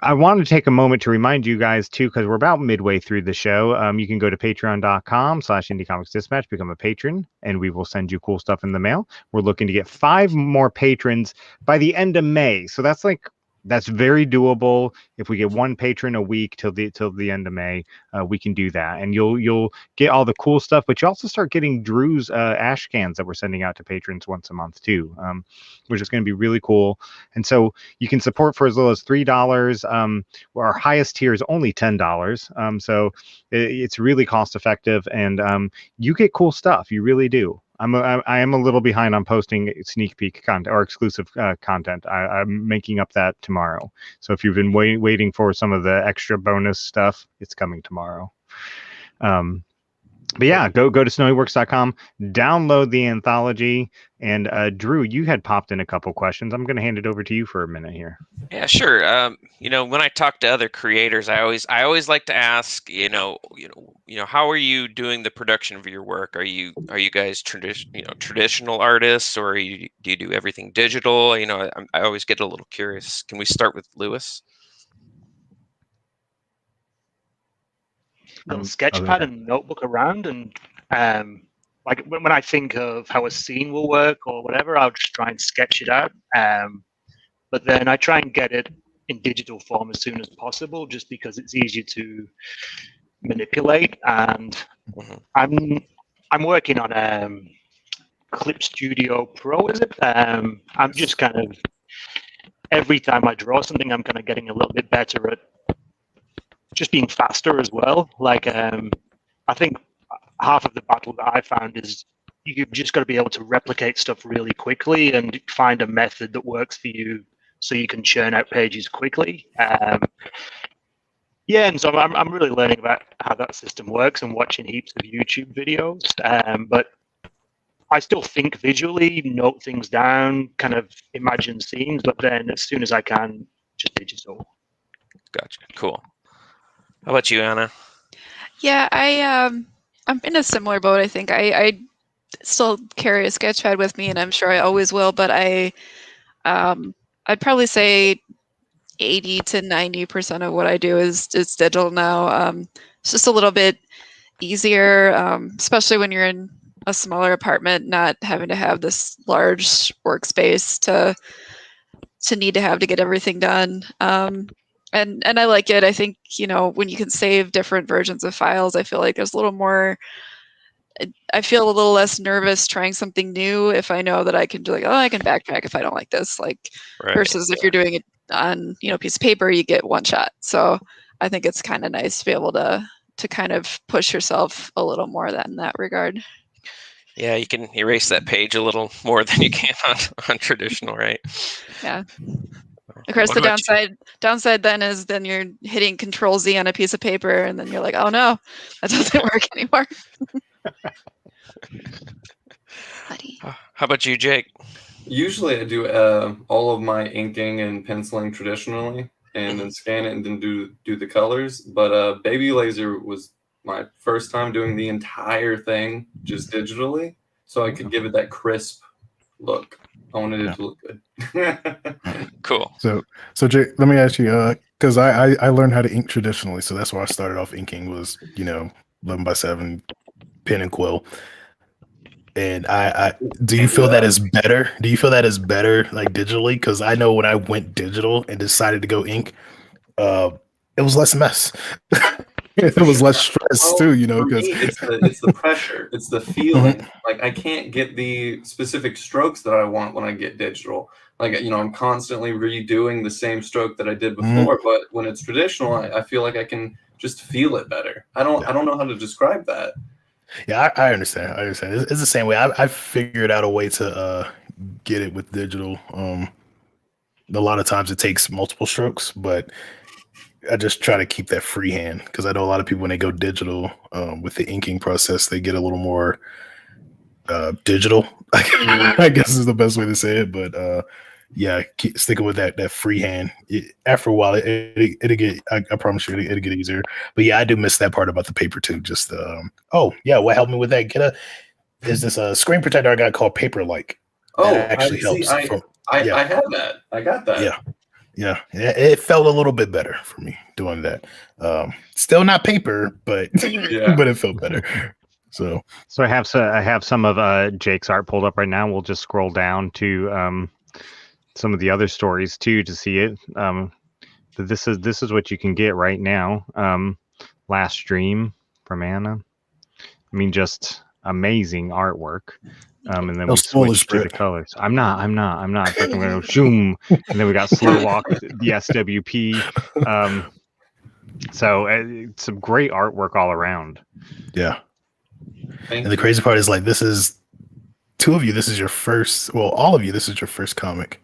I wanted to take a moment to remind you guys too, because we're about midway through the show. You can go to patreon.com/IndieComicsDispatch, become a patron, and we will send you cool stuff in the mail. We're looking to get 5 more patrons by the end of May. So that's very doable. If we get 1 patron a week till the end of May, we can do that, and you'll get all the cool stuff. But you also start getting Drew's ash cans that we're sending out to patrons once a month too, which is going to be really cool. And so you can support for as little as $3. Our highest tier is only $10. So it's really cost effective, and you get cool stuff. You really do. I am a little behind on posting sneak peek content or exclusive content. I'm making up that tomorrow. So if you've been waiting for some of the extra bonus stuff, it's coming tomorrow. But yeah, go to snowyworks.com, download the anthology, and Drew, you had popped in a couple questions. I'm going to hand it over to you for a minute here. Yeah, sure. When I talk to other creators, I always like to ask, how are you doing the production of your work? Are you guys traditional artists, or do you do everything digital? I always get a little curious. Can we start with Lewis? Got a sketchpad and notebook around, and like when I think of how a scene will work or whatever, I'll just try and sketch it out. But then I try and get it in digital form as soon as possible, just because it's easier to manipulate. And I'm working on Clip Studio Pro, is it? I'm just kind of, every time I draw something, I'm kind of getting a little bit better at just being faster as well. Like I think half of the battle that I found is you've just got to be able to replicate stuff really quickly and find a method that works for you so you can churn out pages quickly. Yeah, and so I'm really learning about how that system works and watching heaps of YouTube videos. But I still think visually, note things down, kind of imagine scenes, but then as soon as I can, just digital. Gotcha. Cool. How about you, Anna? Yeah, I'm in a similar boat. I think I still carry a sketchpad with me, and I'm sure I always will. But I'd probably say 80 to 90% of what I do is digital now. It's just a little bit easier, especially when you're in a smaller apartment, not having to have this large workspace to need to have to get everything done. And I like it. I think, when you can save different versions of files, I feel like there's a little more. I feel a little less nervous trying something new if I know that I can do I can backtrack if I don't like this. Versus if you're doing it on a piece of paper, you get one shot. So I think it's kind of nice to be able to kind of push yourself a little more in that regard. Yeah, you can erase that page a little more than you can on traditional, right? Yeah. Of course, the downside then is you're hitting Control Z on a piece of paper, and then you're like, oh no, that doesn't work anymore. How about you, Jake? Usually I do all of my inking and penciling traditionally, and then scan it and then do the colors. But Baby Laser was my first time doing the entire thing just digitally, so I could give it that crisp look. I wanted it to look good. Cool. So Jake, let me ask you, because I learned how to ink traditionally, so that's why I started off inking was 11x7 pen and quill. And I do you feel that is better? Do you feel that is better digitally? Because I know when I went digital and decided to go ink, it was less mess. It was less stress too, because it's the pressure, it's the feeling. I can't get the specific strokes that I want when I get digital. I'm constantly redoing the same stroke that I did before. But when it's traditional, I feel like I can just feel it better. I don't know how to describe that. Yeah, I understand. It's the same way. I figured out a way to get it with digital. A lot of times it takes multiple strokes, but I just try to keep that freehand because I know a lot of people when they go digital with the inking process, they get a little more digital. I guess is the best way to say it. But yeah, keep sticking with that freehand. After a while, it'll get. I promise you, it'll get easier. But yeah, I do miss that part about the paper too. Just what helped me with that? Is this a screen protector I got called Paper-like? That actually helps. I have that. I got that. Yeah, it felt a little bit better for me doing that. Still not paper, but but it felt better. So I have some of Jake's art pulled up right now. We'll just scroll down to some of the other stories too to see it. This is what you can get right now. Last stream from Anna. I mean, just amazing artwork. And then we switch to the colors. I'm not. We're gonna go zoom, and then we got slow walk the SWP. So some great artwork all around. Yeah. And the crazy part is this is two of you. This is your first. Well, all of you. This is your first comic.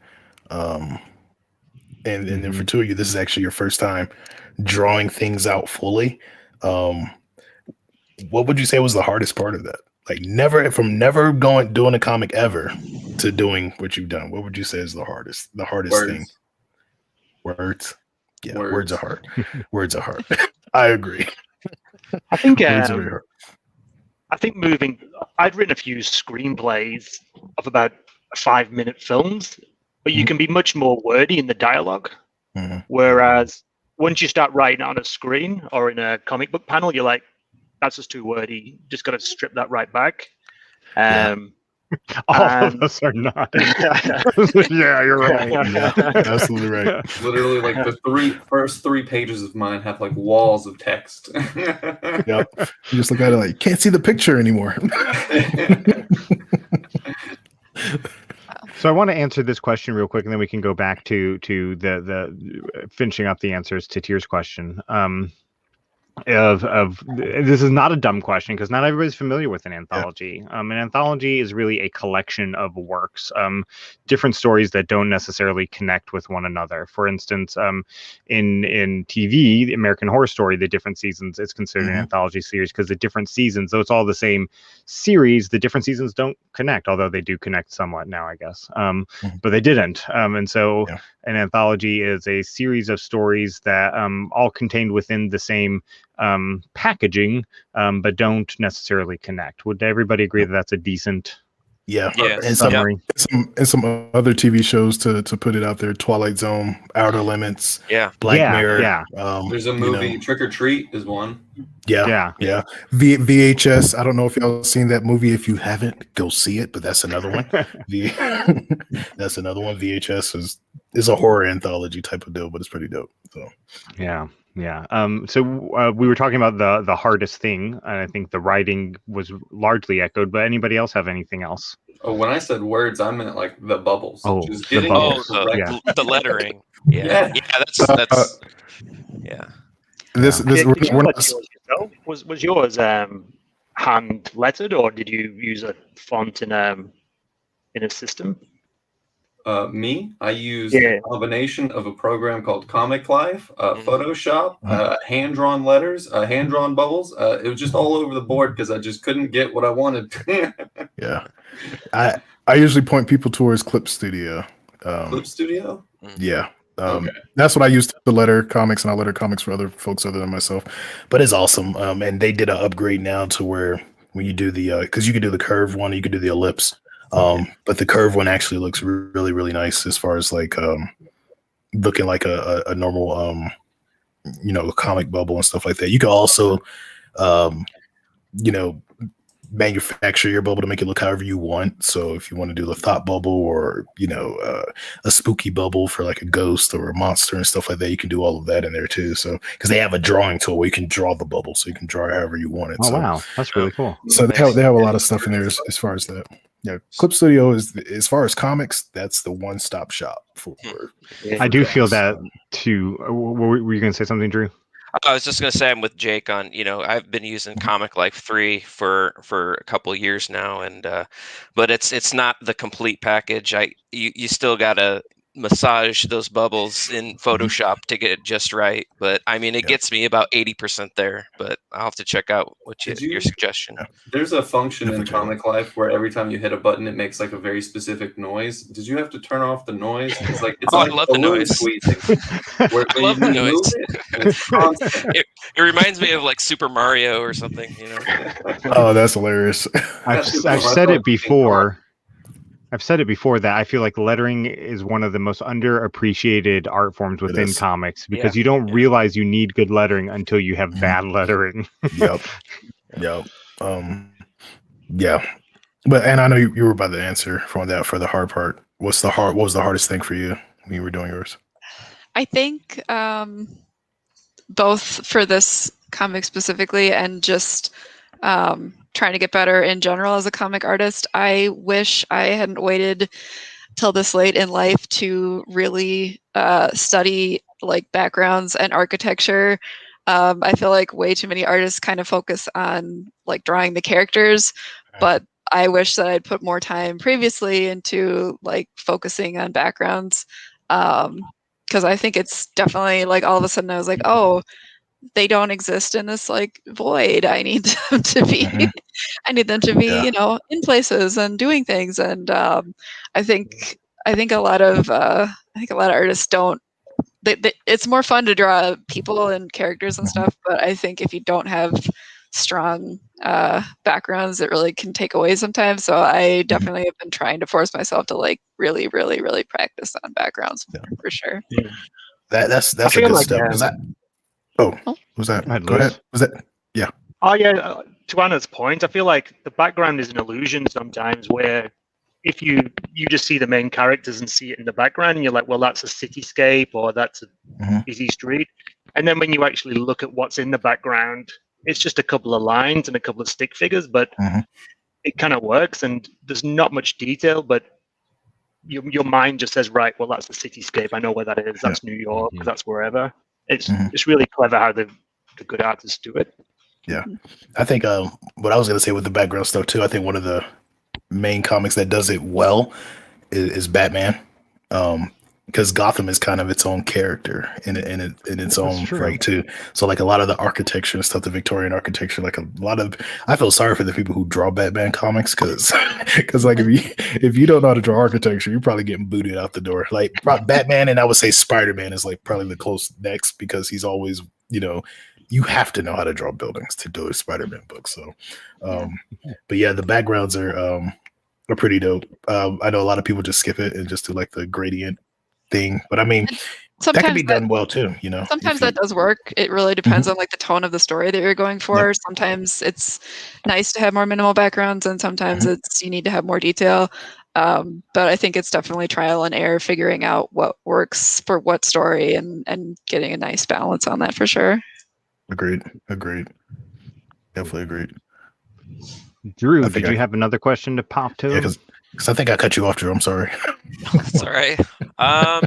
And then for two of you, this is actually your first time drawing things out fully. What would you say was the hardest part of that? Never doing a comic ever to doing what you've done. What would you say is the hardest thing? Words. Yeah, words are hard. Words are hard. I agree. I think words are very hard. I think I'd written a few screenplays of about 5-minute films, but you can be much more wordy in the dialogue. Whereas once you start writing on a screen or in a comic book panel, you're like, that's just too wordy. Just got to strip that right back. All of us are not. Yeah, you're right. Yeah, absolutely right. Literally, the first three pages of mine have walls of text. Yep. You just look at it can't see the picture anymore. So I want to answer this question real quick, and then we can go back to the finishing up the answers to Tier's question. of this is not a dumb question because not everybody's familiar with an anthology. An anthology is really a collection of works, different stories that don't necessarily connect with one another. For instance, in TV, the American Horror Story, the different seasons, it's considered an anthology series because the different seasons, though it's all the same series, the different seasons don't connect, although they do connect somewhat now, I guess. But they didn't. And so an anthology is a series of stories that all contained within the same packaging, but don't necessarily connect. Would everybody agree that that's a decent summary? And some other TV shows to put it out there: Twilight Zone, Outer Limits, Black Mirror. There's a movie, Trick or Treat is one. VHS. I don't know if y'all seen that movie. If you haven't, go see it. But that's another one. That's another one. VHS is a horror anthology type of deal, but it's pretty dope. So so we were talking about the hardest thing, and I think the writing was largely echoed. But anybody else have anything else? Oh, when I said words, I meant like the bubbles. Oh, just the bubbles. The lettering. Yeah. That's Was yours hand lettered, or did you use a font in a system? I used a combination of a program called Comic Life, Photoshop, hand-drawn letters, hand-drawn bubbles. It was just all over the board because I just couldn't get what I wanted. I usually point people towards Clip Studio. Clip Studio? Yeah. That's what I use to letter comics, and I letter comics for other folks other than myself. But it's awesome. And they did an upgrade now to where when you do the because you could do the curved one, you could do the ellipse. But the curve one actually looks really, really nice as far as like looking like a normal comic bubble and stuff like that. You can also manufacture your bubble to make it look however you want. So if you want to do the thought bubble or a spooky bubble for like a ghost or a monster and stuff like that, you can do all of that in there too. So because they have a drawing tool where you can draw the bubble, so you can draw however you want it. Oh, wow, that's really cool. So they have a lot of stuff in there as far as that. Yeah, Clip Studio is, as far as comics, that's the one-stop shop for. I do feel that too. Were you going to say something, Drew? I was just going to say I'm with Jake on. I've been using Comic Life 3 for a couple of years now, and but it's not the complete package. You still got to massage those bubbles in Photoshop to get it just right. But I mean, it gets me about 80% there. But I'll have to check out your suggestion. There's a function in Comic Life where every time you hit a button, it makes like a very specific noise. Did you have to turn off the noise? It's like I love the noise. Squeezing. I love the noise. It reminds me of like Super Mario or something. Oh, that's hilarious. I've said it before. I've said it before that I feel like lettering is one of the most underappreciated art forms within comics because you don't realize you need good lettering until you have bad lettering. Yep. But and I know you were about to answer for the hard part. What was the hardest thing for you when you were doing yours? I think both for this comic specifically and just trying to get better in general as a comic artist. I wish I hadn't waited till this late in life to really study like backgrounds and architecture. I feel like way too many artists kind of focus on like drawing the characters, but I wish that I'd put more time previously into like focusing on backgrounds. Because I think it's definitely like all of a sudden I was like, oh, they don't exist in this like void. I need them to be in places and doing things. And I think a lot of artists don't. It's more fun to draw people and characters and stuff, but I think if you don't have strong backgrounds, it really can take away sometimes. So I definitely have been trying to force myself to like really, really, really practice on backgrounds for sure. Yeah. That's a good step. Was that? Go ahead. Was that? Yeah. Oh yeah. To Anna's point, I feel like the background is an illusion sometimes, where if you just see the main characters and see it in the background, and you're like, well, that's a cityscape or that's a busy street, and then when you actually look at what's in the background, it's just a couple of lines and a couple of stick figures, but it kind of works, and there's not much detail, but your mind just says, right, well, that's the cityscape. I know where that is. That's New York. That's wherever. It's really clever how they've the good artists do it. Yeah, I think what I was gonna say with the background stuff too. I think one of the main comics that does it well is Batman, because Gotham is kind of its own character in its own right too. So like a lot of the architecture and stuff, the Victorian architecture, like a lot of, I feel sorry for the people who draw Batman comics because like if you don't know how to draw architecture, you're probably getting booted out the door. Like Batman, and I would say Spider-Man is like probably the close next because he's always, you know, you have to know how to draw buildings to do a Spider-Man book. So, but yeah, the backgrounds are pretty dope. I know a lot of people just skip it and just do like the gradient thing, but I mean, that can be done well too, you know. Sometimes that does work. It really depends on like the tone of the story that you're going for. Yep. Sometimes it's nice to have more minimal backgrounds, and sometimes it's you need to have more detail. But I think it's definitely trial and error, figuring out what works for what story, and getting a nice balance on that for sure. Agreed. Definitely agreed. Drew, did you have another question to pop to? Yeah, because I think I cut you off, Drew. I'm sorry. That's all right. I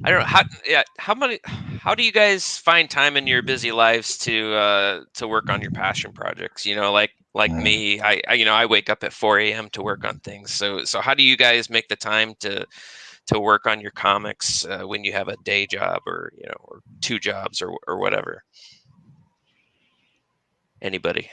don't know how do you guys find time in your busy lives to work on your passion projects? You know, like me, I wake up at 4 a.m. to work on things. So how do you guys make the time to work on your comics when you have a day job or or two jobs or whatever? Anybody?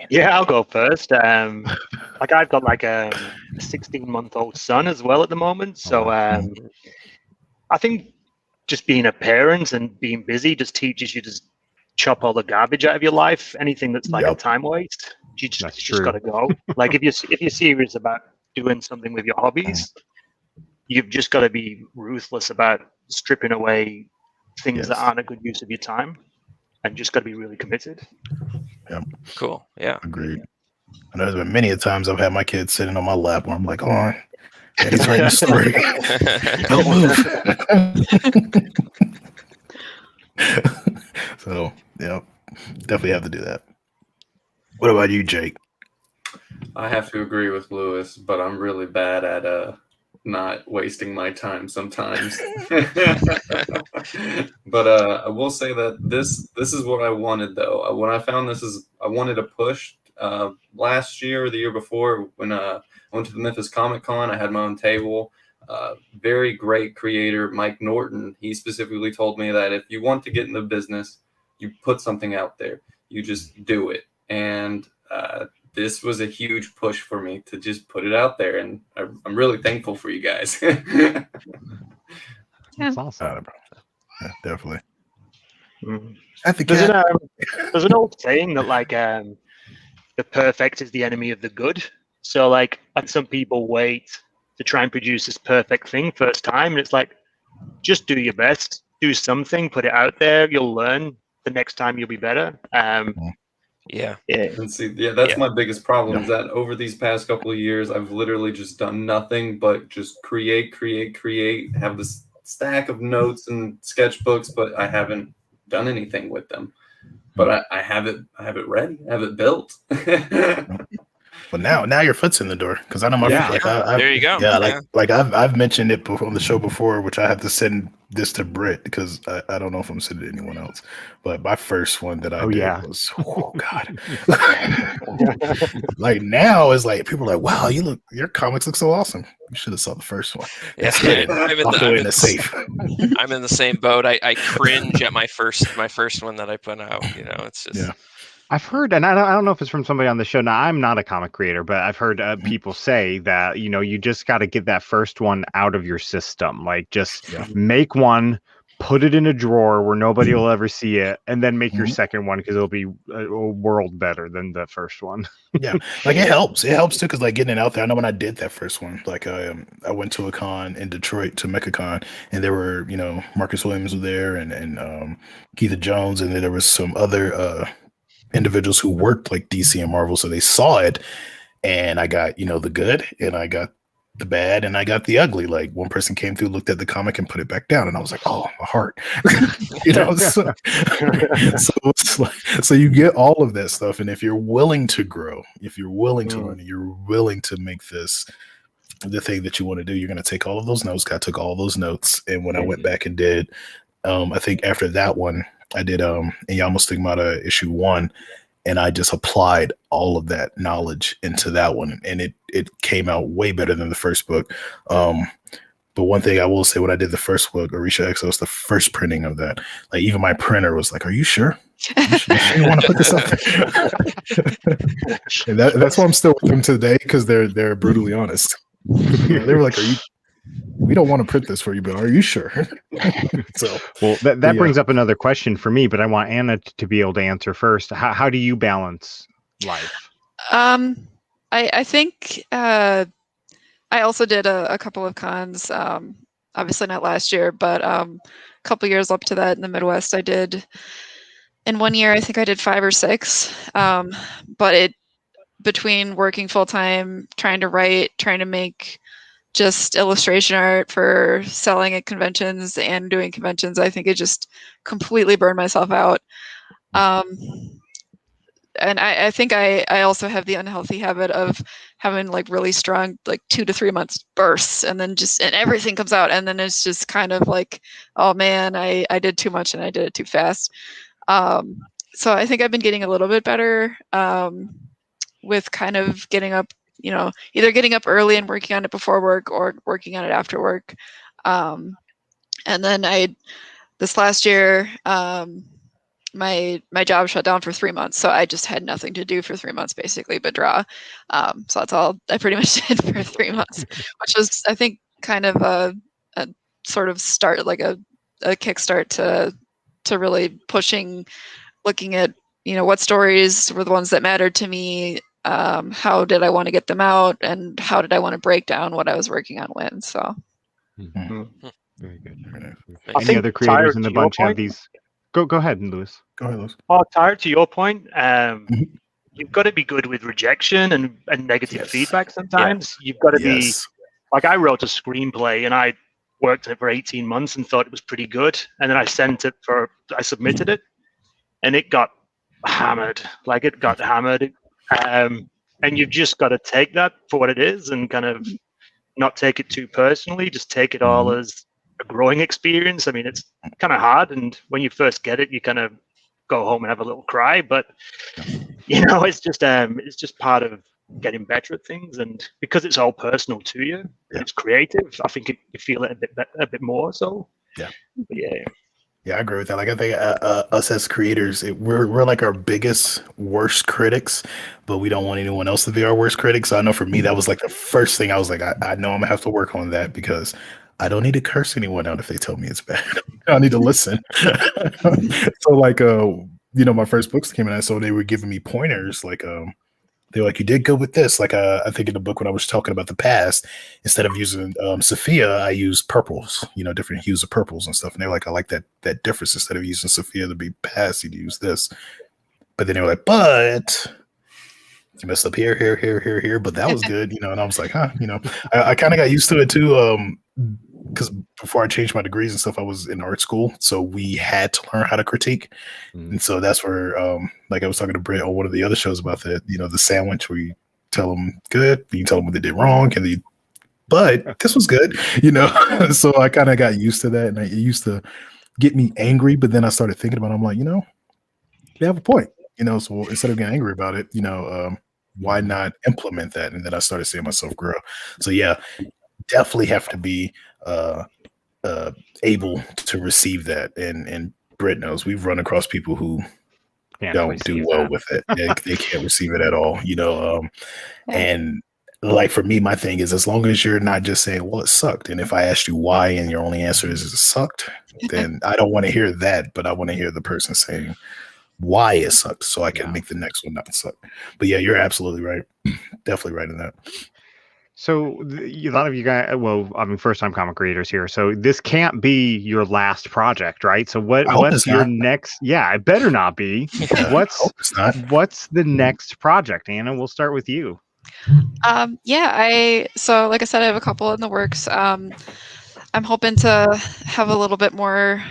Yeah, I'll go first. Like I've got like a 16-month-old son as well at the moment, so I think just being a parent and being busy just teaches you to chop all the garbage out of your life. Anything that's like a time waste, you just got to go. Like if you're serious about doing something with your hobbies, you've just got to be ruthless about stripping away things that aren't a good use of your time, and just got to be really committed. Yeah. Cool. Yeah. Agreed. I know there's been many a times I've had my kids sitting on my lap where I'm like, oh, Daddy's writing a story. Don't move. So, yeah, definitely have to do that. What about you, Jake? I have to agree with Lewis, but I'm really bad at not wasting my time sometimes. But I will say that this is what I wanted though. When I found I wanted to push last year or the year before when I went to the Memphis Comic Con. I had my own table. Very great creator, Mike Norton. He specifically told me that if you want to get in the business, you put something out there. You just do it. And this was a huge push for me to just put it out there, and I'm really thankful for you guys. That's awesome. Yeah, definitely. I think there's an old saying that like the perfect is the enemy of the good. So like, and some people wait to try and produce this perfect thing first time, and it's like, just do your best, do something, put it out there. You'll learn. The next time you'll be better. Yeah. And see, that's my biggest problem is that over these past couple of years, I've literally just done nothing but just create, have this stack of notes and sketchbooks, but I haven't done anything with them. But I have it ready, I have it built. But now your foot's in the door because I know my like there you go. Yeah, like I've mentioned it on the show before, which I have to send this to Britt because I don't know if I'm sending it to anyone else. But my first one that I did was God. Like now is like people are like, wow, your comics look so awesome. You should have saw the first one. Yeah, I'm in the same boat. I cringe at my first one that I put out. It's just I've heard, and I don't know if it's from somebody on the show. Now, I'm not a comic creator, but I've heard people say that, you just got to get that first one out of your system. Like, just make one, put it in a drawer where nobody will ever see it, and then make your second one because it'll be a world better than the first one. Yeah, like it helps. It helps too because like getting it out there. I know when I did that first one, like I went to a con in Detroit, to MechaCon, and there were Marcus Williams was there and Keith Jones, and then there was some other individuals who worked like DC and Marvel, so they saw it, and I got the good, and I got the bad, and I got the ugly. Like one person came through, looked at the comic, and put it back down, and I was like, "Oh, my heart," So you get all of that stuff, and if you're willing to grow, if you're willing to learn, you're willing to make this the thing that you want to do, you're going to take all of those notes. I took all those notes, and when I went back and did I think after that one, I did Yamo Stigmata issue 1, and I just applied all of that knowledge into that one, and it came out way better than the first book. But one thing I will say, when I did the first book, Orisha Exos, the first printing of that, like even my printer was like, "Are you sure? You sure you want to put this up there?" And that's why I'm still with them today, because they're brutally honest. They were like, we don't want to print this for you, but are you sure? So, well, that brings up another question for me, but I want Anna to be able to answer first. How do you balance life? I think I also did a couple of cons. Obviously not last year, but a couple years up to that in the Midwest, I did. In 1 year, I think I did 5 or 6. But between working full time, trying to write, trying to make just illustration art for selling at conventions and doing conventions, I think it just completely burned myself out. And I think I also have the unhealthy habit of having like really strong, like 2 to 3 months bursts, and then and everything comes out, and then it's just kind of like, oh man, I did too much and I did it too fast. So I think I've been getting a little bit better with kind of getting up, either getting up early and working on it before work or working on it after work. And then this last year, my job shut down for 3 months, so I just had nothing to do for 3 months basically but draw. So that's all I pretty much did for 3 months, which was, I think, kind of a sort of start, like a kickstart to really pushing, looking at what stories were the ones that mattered to me, how did I want to get them out, and how did I want to break down what I was working on when. So very good. Any other creators in the bunch have these? Go ahead, Lewis. Go ahead, Lewis. Oh, Tyler, to your point, you've got to be good with rejection and negative feedback sometimes. You've got to be, like, I wrote a screenplay and I worked on it for 18 months and thought it was pretty good. And then I submitted it and it got hammered. Like, it got hammered. And you've just got to take that for what it is and kind of not take it too personally. Just take it all as a growing experience. I mean, it's kind of hard, and when you first get it, you kind of go home and have a little cry. But it's just part of getting better at things, and because it's all personal to you, and it's creative, I think you feel it a bit more. So Yeah, I agree with that. Like, I think us as creators, we're like our biggest worst critics, but we don't want anyone else to be our worst critics. So I know for me, that was like the first thing I was like, I know I'm gonna have to work on that, because I don't need to curse anyone out if they tell me it's bad. I need to listen. So like, my first books came out, so they were giving me pointers, like, they were like, you did good with this. Like, I think in the book when I was talking about the past, instead of using Sophia, I used purples, different hues of purples and stuff. And they're like, I like that difference. Instead of using Sophia to be past, you'd use this. But then they were like, but you messed up here. But that was good, And I was like, huh, I kind of got used to it too. Because before I changed my degrees and stuff, I was in art school, so we had to learn how to critique. And so that's where, like I was talking to Britt on one of the other shows about that, the sandwich where you tell them good, you tell them what they did wrong, but this was good, So I kind of got used to that, and it used to get me angry. But then I started thinking about it. I'm like, they have a point, So instead of getting angry about it, why not implement that? And then I started seeing myself grow. So yeah, definitely have to be able to receive that, and Britt knows we've run across people who don't do well with it. They can't receive it at all, and like for me, my thing is, as long as you're not just saying, well, it sucked, and if I asked you why and your only answer is it sucked, then I don't want to hear that, but I want to hear the person saying why it sucked, so I can make the next one not suck. But yeah, you're absolutely right. Definitely right in that. So a lot of you guys, first-time comic creators here. So this can't be your last project, right? So what's your next? Yeah, it better not be. What's the next project, Anna? We'll start with you. So like I said, I have a couple in the works. I'm hoping to have a little bit more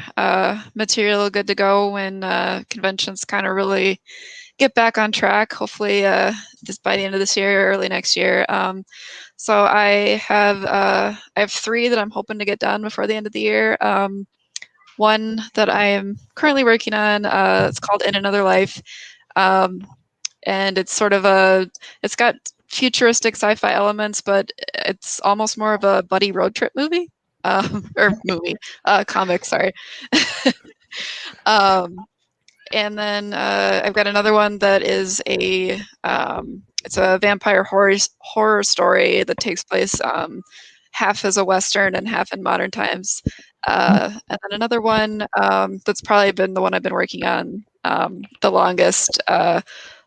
material good to go when conventions kind of really get back on track. Hopefully, just by the end of this year or early next year. So I have 3 that I'm hoping to get done before the end of the year. one that I am currently working on. It's called In Another Life. And it's sort of it's got futuristic sci-fi elements, but it's almost more of a buddy road trip movie. Comic, sorry. And then I've got another one that is it's a vampire horror story that takes place half as a Western and half in modern times. And then another one that's probably been the one I've been working on the longest.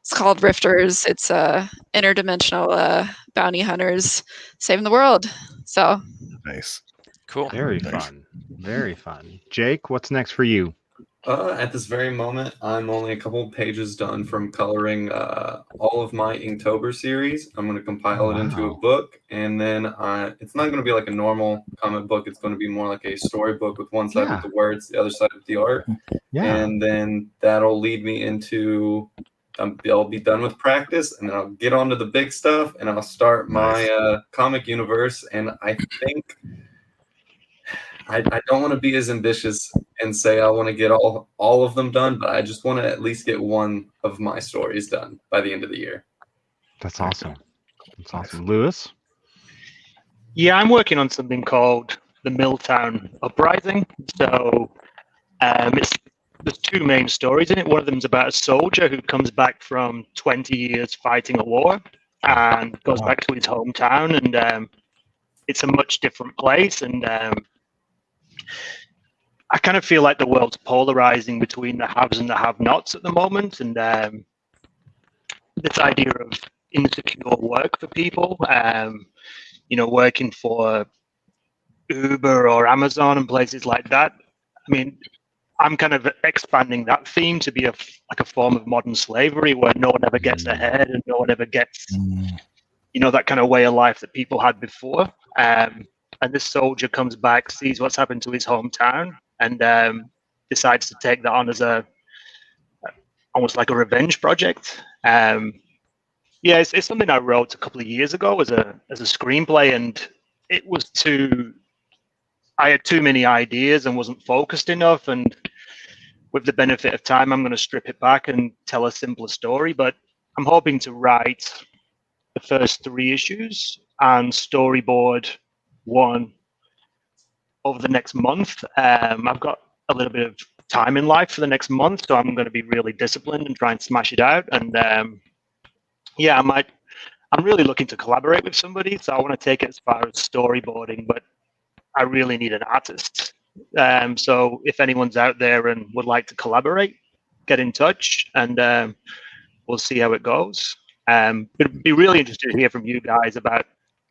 It's called Rifters. It's interdimensional bounty hunters saving the world. So Nice. Cool. Very fun. Very fun. Jake, what's next for you? At this very moment, I'm only a couple pages done from coloring all of my Inktober series. I'm going to compile it into a book, and then it's not going to be like a normal comic book. It's going to be more like a storybook with one side with the words, the other side with the art. Yeah. And then that'll lead me into I'll be done with practice, and then I'll get on to the big stuff, and I'll start my comic universe. And I think I don't want to be as ambitious and say I want to get all of them done, but I just want to at least get one of my stories done by the end of the year. That's awesome. That's awesome. Lewis? Yeah, I'm working on something called the Milltown Uprising. So there's two main stories in it. One of them is about a soldier who comes back from 20 years fighting a war and goes back to his hometown, and it's a much different place. And I kind of feel like the world's polarizing between the haves and the have-nots at the moment, and this idea of insecure work for people, working for Uber or Amazon and places like that. I mean, I'm kind of expanding that theme to be like a form of modern slavery where no one ever gets ahead and no one ever gets, that kind of way of life that people had before. And this soldier comes back, sees what's happened to his hometown, and decides to take that on as almost like a revenge project. It's something I wrote a couple of years ago as a screenplay, and it was I had too many ideas and wasn't focused enough. And with the benefit of time, I'm going to strip it back and tell a simpler story. But I'm hoping to write the first 3 issues and storyboard one over the next month. I've got a little bit of time in life for the next month, so I'm going to be really disciplined and try and smash it out. And I'm really looking to collaborate with somebody, so I want to take it as far as storyboarding, but I really need an artist. So if anyone's out there and would like to collaborate, get in touch, and we'll see how it goes. It'd be really interested to hear from you guys about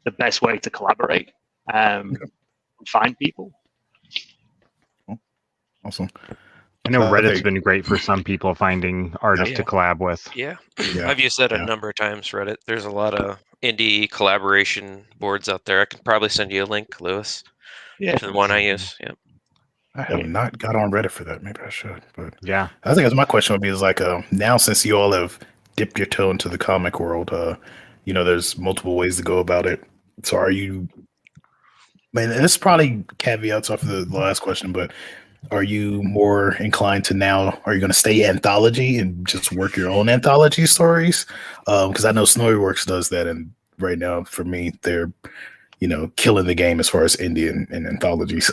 the best way to collaborate and find people. Awesome. I know Reddit's been great for some people finding artists to collab with. Yeah. I've used that a number of times, Reddit. There's a lot of indie collaboration boards out there. I can probably send you a link, Lewis, to the one I use. Yeah. I have not got on Reddit for that. Maybe I should. But yeah, I think my question would be is like, now since you all have dipped your toe into the comic world, there's multiple ways to go about it. So are you, and this is probably caveats off of the last question, but are you more inclined to now, are you going to stay anthology and just work your own anthology stories? Because I know Snowyworks does that, and right now for me, they're killing the game as far as indie and anthologies.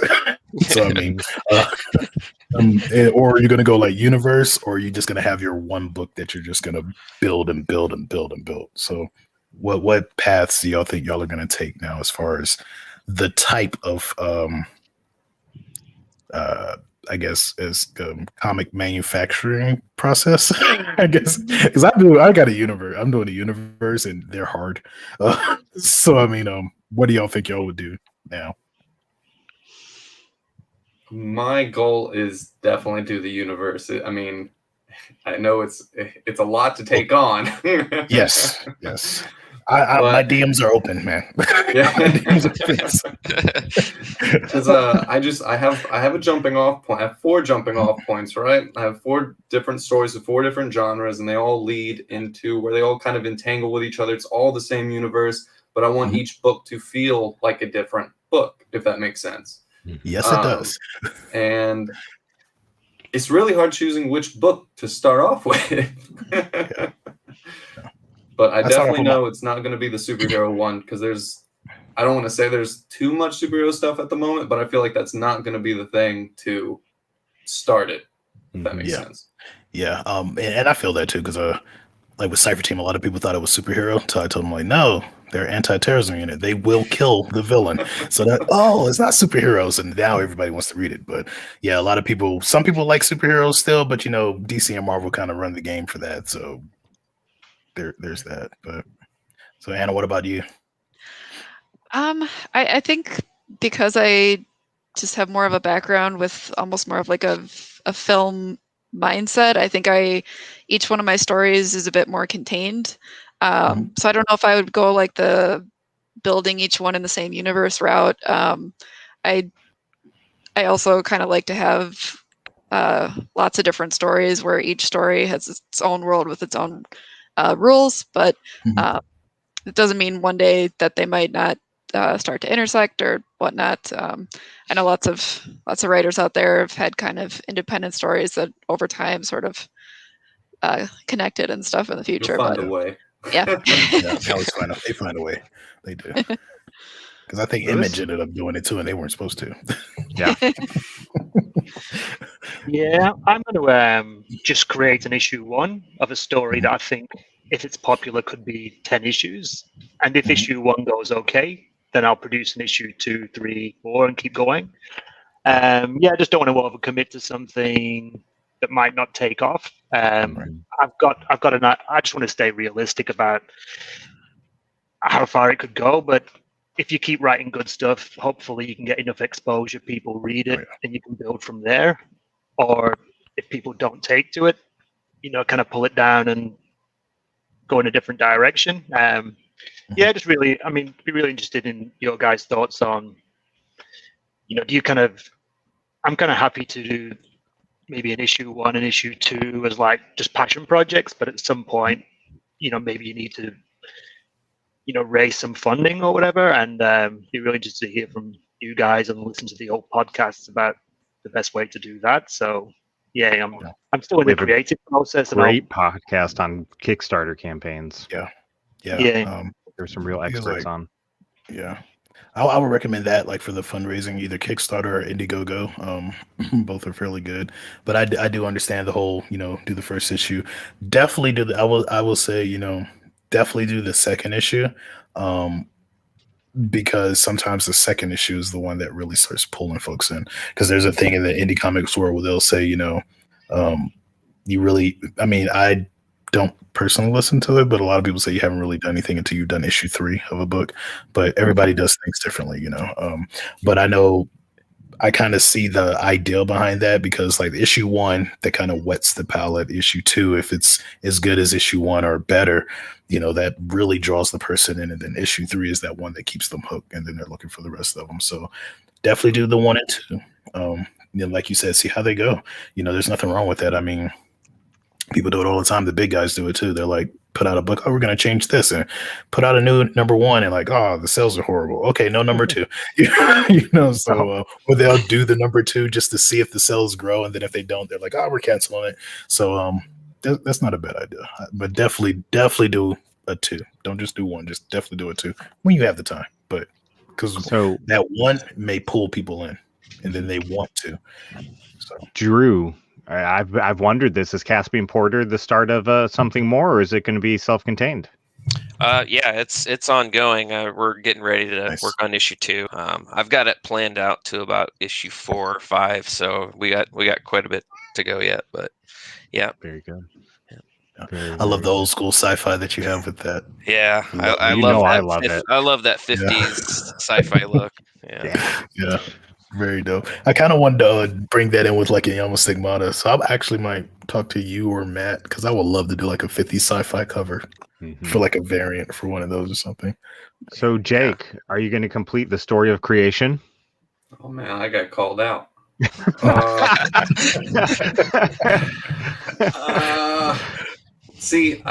So I mean, or are you going to go like universe, or are you just going to have your one book that you're just going to build and build and build and build? So what paths do y'all think y'all are going to take now as far as the type of I guess is comic manufacturing process? I guess because I got a universe. I'm doing a universe, and they're hard. So I mean, what do y'all think y'all would do now? My goal is definitely do the universe. I mean, I know it's a lot to take on. Yes. My DMs are open, man. Yeah. My DMs are Because I have a jumping off point. I have 4 jumping off points, right? I have 4 different stories with 4 different genres, and they all lead into where they all kind of entangle with each other. It's all the same universe, but I want each book to feel like a different book, if that makes sense. Yes, it does. And it's really hard choosing which book to start off with. Yeah. But I definitely know it's not going to be the superhero one, because I don't want to say there's too much superhero stuff at the moment, but I feel like that's not going to be the thing to start it. If that makes sense. Yeah. And I feel that too, because like with Cypher Team, a lot of people thought it was superhero. So I told them, like, no, they're anti-terrorism unit. They will kill the villain. So that, it's not superheroes. And now everybody wants to read it. But yeah, a lot of people, some people like superheroes still, but DC and Marvel kind of run the game for that. So there's that. But so Anna, what about you? I think because I just have more of a background with almost more of like a film mindset, I think each one of my stories is a bit more contained. So I don't know if I would go like the building each one in the same universe route. I also kind of like to have lots of different stories where each story has its own world with its own rules, but it doesn't mean one day that they might not start to intersect or whatnot. I know lots of writers out there have had kind of independent stories that over time sort of connected and stuff in the future. You'll find a way. Yeah. They always find a way. They do. Because I think Image ended up doing it too, and they weren't supposed to. Yeah. Yeah, I'm going to just create an issue 1 of a story that I think, if it's popular, could be 10 issues. And if issue 1 goes okay, then I'll produce an issue 2, 3, 4, and keep going. I just don't want to overcommit to something that might not take off. I just want to stay realistic about how far it could go, but if you keep writing good stuff, hopefully you can get enough exposure, people read it, and you can build from there. Or if people don't take to it, kind of pull it down and go in a different direction. Just really, be really interested in your guys' thoughts on, do you I'm kind of happy to do maybe an issue 1 and issue 2 as like just passion projects, but at some point, maybe you need to raise some funding or whatever, and be really interested to hear from you guys and listen to the old podcasts about the best way to do that. So I'm still in the creative process. Great podcast on Kickstarter campaigns. Yeah. There's some real experts on. Yeah. I would recommend that, like, for the fundraising, either Kickstarter or Indiegogo. Both are fairly good, but I do understand the whole, do the first issue. Definitely do I will say, definitely do the second issue, because sometimes the second issue is the one that really starts pulling folks in. Because there's a thing in the indie comics world where they'll say, I don't personally listen to it, but a lot of people say you haven't really done anything until you've done issue 3 of a book. But everybody does things differently, But I know I kind of see the ideal behind that, because like issue 1, that kind of wets the palate. Issue 2, if it's as good as issue 1 or better, that really draws the person in. And then issue 3 is that one that keeps them hooked, and then they're looking for the rest of them. So definitely do the 1 and 2. Like you said, see how they go. There's nothing wrong with that. I mean, people do it all the time. The big guys do it too. They're like, put out a book. Oh, we're going to change this, and put out a new number 1, and like, oh, the sales are horrible. Okay, no number 2. So or they'll do the number 2 just to see if the sales grow, and then if they don't, they're like, oh, we're canceling it. So that's not a bad idea. But definitely do a 2. Don't just do 1. Just definitely do a 2 when you have the time. But because that 1 may pull people in, and then they want to. So Drew, I've wondered this. Is Caspian Porter the start of something more, or is it going to be self-contained? It's ongoing. We're getting ready to work on issue 2. I've got it planned out to about issue 4 or 5, so we got quite a bit to go yet. But yeah, very good. I love the old school sci-fi that you have with that. Yeah, I love it. I love that 50s sci-fi look. Yeah. Very dope. I kind of wanted to bring that in with like a Yama Stigmata. So I actually might talk to you or Matt, because I would love to do like a 50s sci-fi cover for like a variant for one of those or something. So Jake, are you going to complete the story of creation? Oh man, I got called out. See,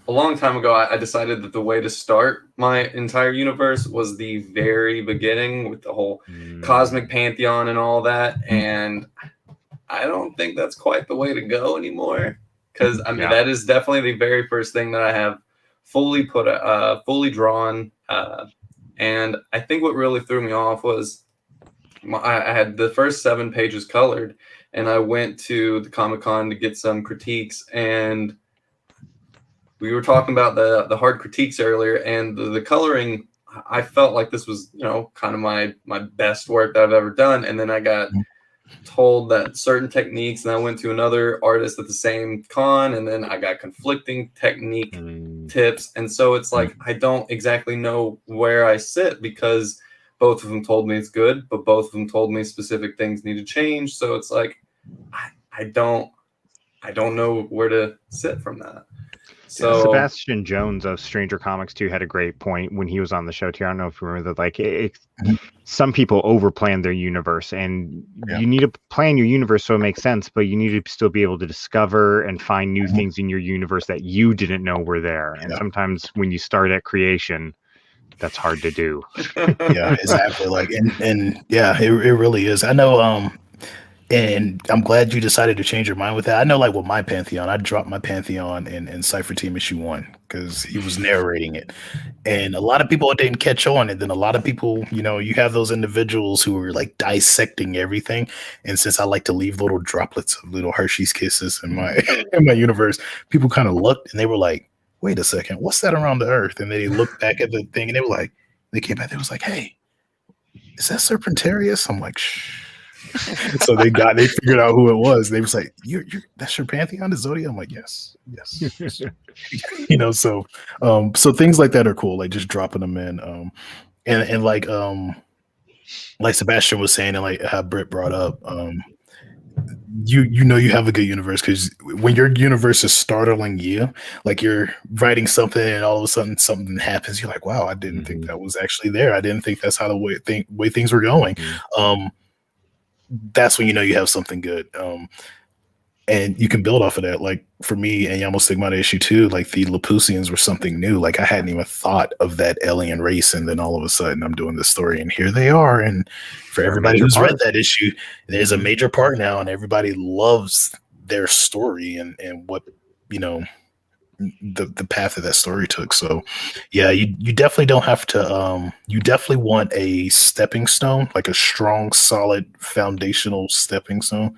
a long time ago, I decided that the way to start my entire universe was the very beginning with the whole cosmic pantheon and all that. And I don't think that's quite the way to go anymore. Because I mean, that is definitely the very first thing that I have fully fully drawn. And I think what really threw me off was I had the first 7 pages colored, and I went to the Comic-Con to get some critiques, and we were talking about the hard critiques earlier, and the coloring, I felt like this was, you know, kind of my best work that I've ever done. And then I got told that certain techniques, and I went to another artist at the same con, and then I got conflicting technique tips. And so it's like, I don't exactly know where I sit, because both of them told me it's good, but both of them told me specific things need to change. So it's like, I don't know where to sit from that. So Sebastian Jones of Stranger Comics 2 had a great point when he was on the show too. I don't know if you remember that. Like, some people overplan their universe, and you need to plan your universe so it makes sense, but you need to still be able to discover and find new things in your universe that you didn't know were there. And sometimes when you start at creation, that's hard to do. Yeah, exactly. Like, and yeah, it really is. I know. And I'm glad you decided to change your mind with that. I know, like with my Pantheon, I dropped my Pantheon in Cypher Team issue 1 because he was narrating it. And a lot of people didn't catch on. And then a lot of people, you know, you have those individuals who are like dissecting everything. And since I like to leave little droplets of little Hershey's Kisses in my universe, people kind of looked and they were like, wait a second, what's that around the earth? And they looked back at the thing and they were like, they came back, they was like, hey, is that Serpentarius? I'm like, shh. So they figured out who it was. They was like, "You're that's your Pantheon, the Zodiac." I'm like, yes. You know, so things like that are cool. Like just dropping them in, and like Sebastian was saying, and like how Britt brought up, you know you have a good universe because when your universe is startling you, like you're writing something and all of a sudden something happens, you're like, wow, I didn't think that was actually there. I didn't think that's how the way things were going. That's when you know you have something good. And you can build off of that. Like for me and Yamo Stigmata issue 2, like the Lapusians were something new. Like I hadn't even thought of that alien race. And then all of a sudden I'm doing this story and here they are. And for everybody who's read that issue, there's a major part now and everybody loves their story and what, you know, the path that story took. So yeah, you definitely don't have to you definitely want a stepping stone, like a strong, solid foundational stepping stone.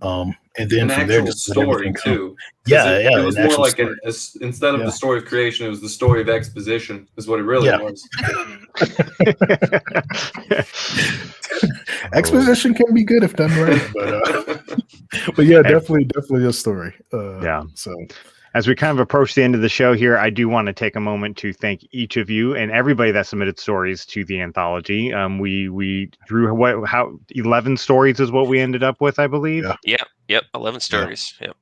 And then an from there, actual just story too. It was more like instead of the story of creation, it was the story of exposition, is what it really was. Exposition can be good if done right, but yeah, definitely a story. So as we kind of approach the end of the show here, I do want to take a moment to thank each of you and everybody that submitted stories to the anthology. We drew 11 stories is what we ended up with, I believe. Yep, 11 stories. Yep.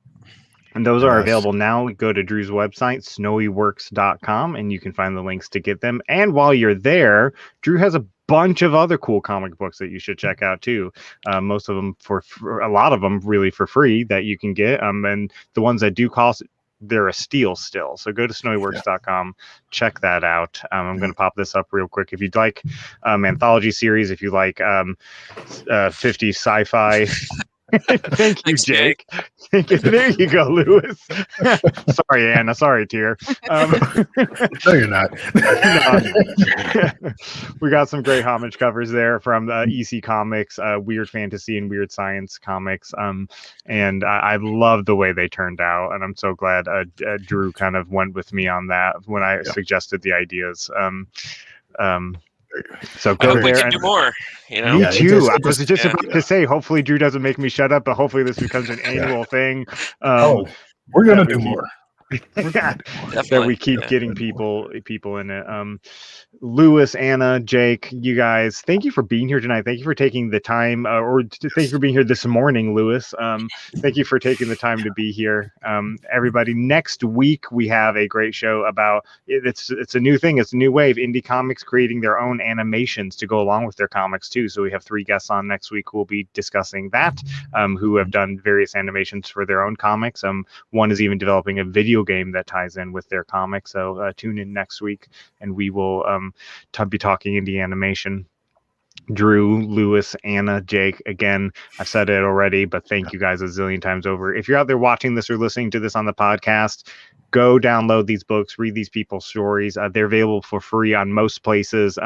And those are available now. Go to Drew's website, snowyworks.com, and you can find the links to get them. And while you're there, Drew has a bunch of other cool comic books that you should check out too. Most of them for a lot of them really for free that you can get. And the ones that do cost, they're a steal still. So go to snowyworks.com, check that out. I'm going to pop this up real quick. If you'd like anthology series, if you like 50s sci-fi. Thank you, Jake. There you go, Lewis. Sorry, Anna. Sorry, Tier. No, you're not. We got some great homage covers there from EC Comics, Weird Fantasy and Weird Science Comics. And I love the way they turned out. And I'm so glad Drew kind of went with me on that when I suggested the ideas. So go there. We can do more. You know, me too. I was just about to say, hopefully Drew doesn't make me shut up, but hopefully this becomes an annual thing. We're gonna do more. That we keep getting people in it. Lewis, Anna, Jake, you guys, thank you for being here tonight. Thank you for taking the time, thank you for being here this morning, Lewis. Thank you for taking the time to be here. Everybody, next week we have a great show about it's a new thing. It's a new wave. Indie comics creating their own animations to go along with their comics too. So we have 3 guests on next week who will be discussing that, who have done various animations for their own comics. One is even developing a video video game that ties in with their comic. So tune in next week, and we will be talking indie animation. Drew, Lewis, Anna, Jake, again, I've said it already, but thank you guys a zillion times over. If you're out there watching this or listening to this on the podcast, go download these books, read these people's stories. They're available for free on most places.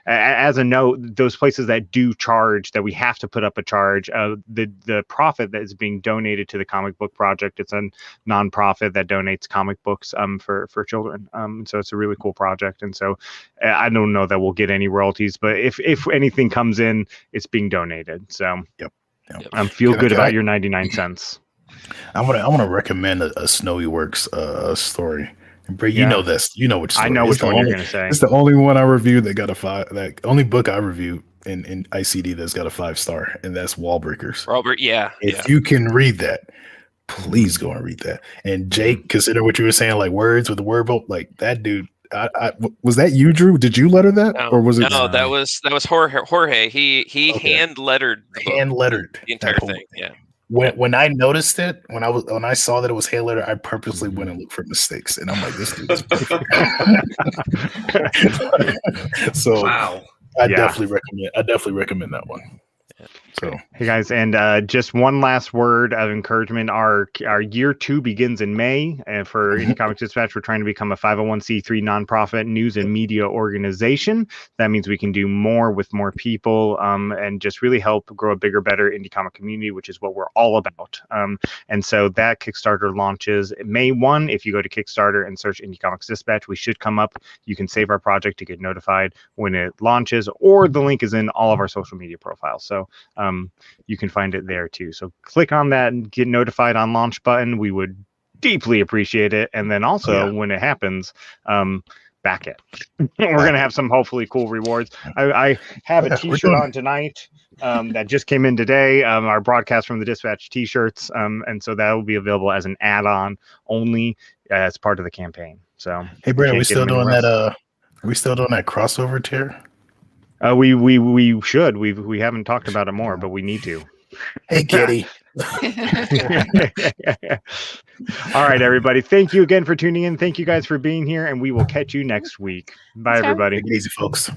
As a note, those places that do charge, that we have to put up a charge, the profit that is being donated to the Comic Book Project, it's a nonprofit that donates comic books for children. So it's a really cool project. And so I don't know that we'll get any royalties, but if anything comes in, it's being donated. So yep. Feel good about your 99 cents. I want to recommend a Snowy Works story. You know this. You know which story. I know which one you're going to say. It's the only one I reviewed that got a 5. That only book I reviewed in ICD that's got a 5-star, and that's Wallbreakers. Robert, yeah. If you can read that, please go and read that. And Jake, consider what you were saying, like words with the word book, like that dude. Was that you, Drew? Did you letter that, or was it? No, that was Jorge. He hand lettered the entire thing. Yeah. When I noticed it, when I saw that it was hand lettered, I purposely went and looked for mistakes, and I'm like, this dude is perfect. So wow. I definitely recommend that one. So hey guys, and just one last word of encouragement. Our year 2 begins in May, and for Indie Comics Dispatch, we're trying to become a 501c3 nonprofit news and media organization. That means we can do more with more people, and just really help grow a bigger, better indie comic community, which is what we're all about. And so that Kickstarter launches May 1. If you go to Kickstarter and search Indie Comics Dispatch, we should come up. You can save our project to get notified when it launches, or the link is in all of our social media profiles. So you can find it there too. So click on that and get notified on launch button. We would deeply appreciate it. And then also when it happens, back it. We're going to have some hopefully cool rewards. I have a t-shirt on tonight that just came in today. Our broadcast from the Dispatch t-shirts. And so that will be available as an add-on only as part of the campaign. So hey, Brandon, are we still doing that? Are we still doing that crossover tier? We should. We haven't talked about it more, but we need to. Hey, Kitty. All right, everybody. Thank you again for tuning in. Thank you guys for being here, and we will catch you next week. Bye, everybody. Take it easy, folks.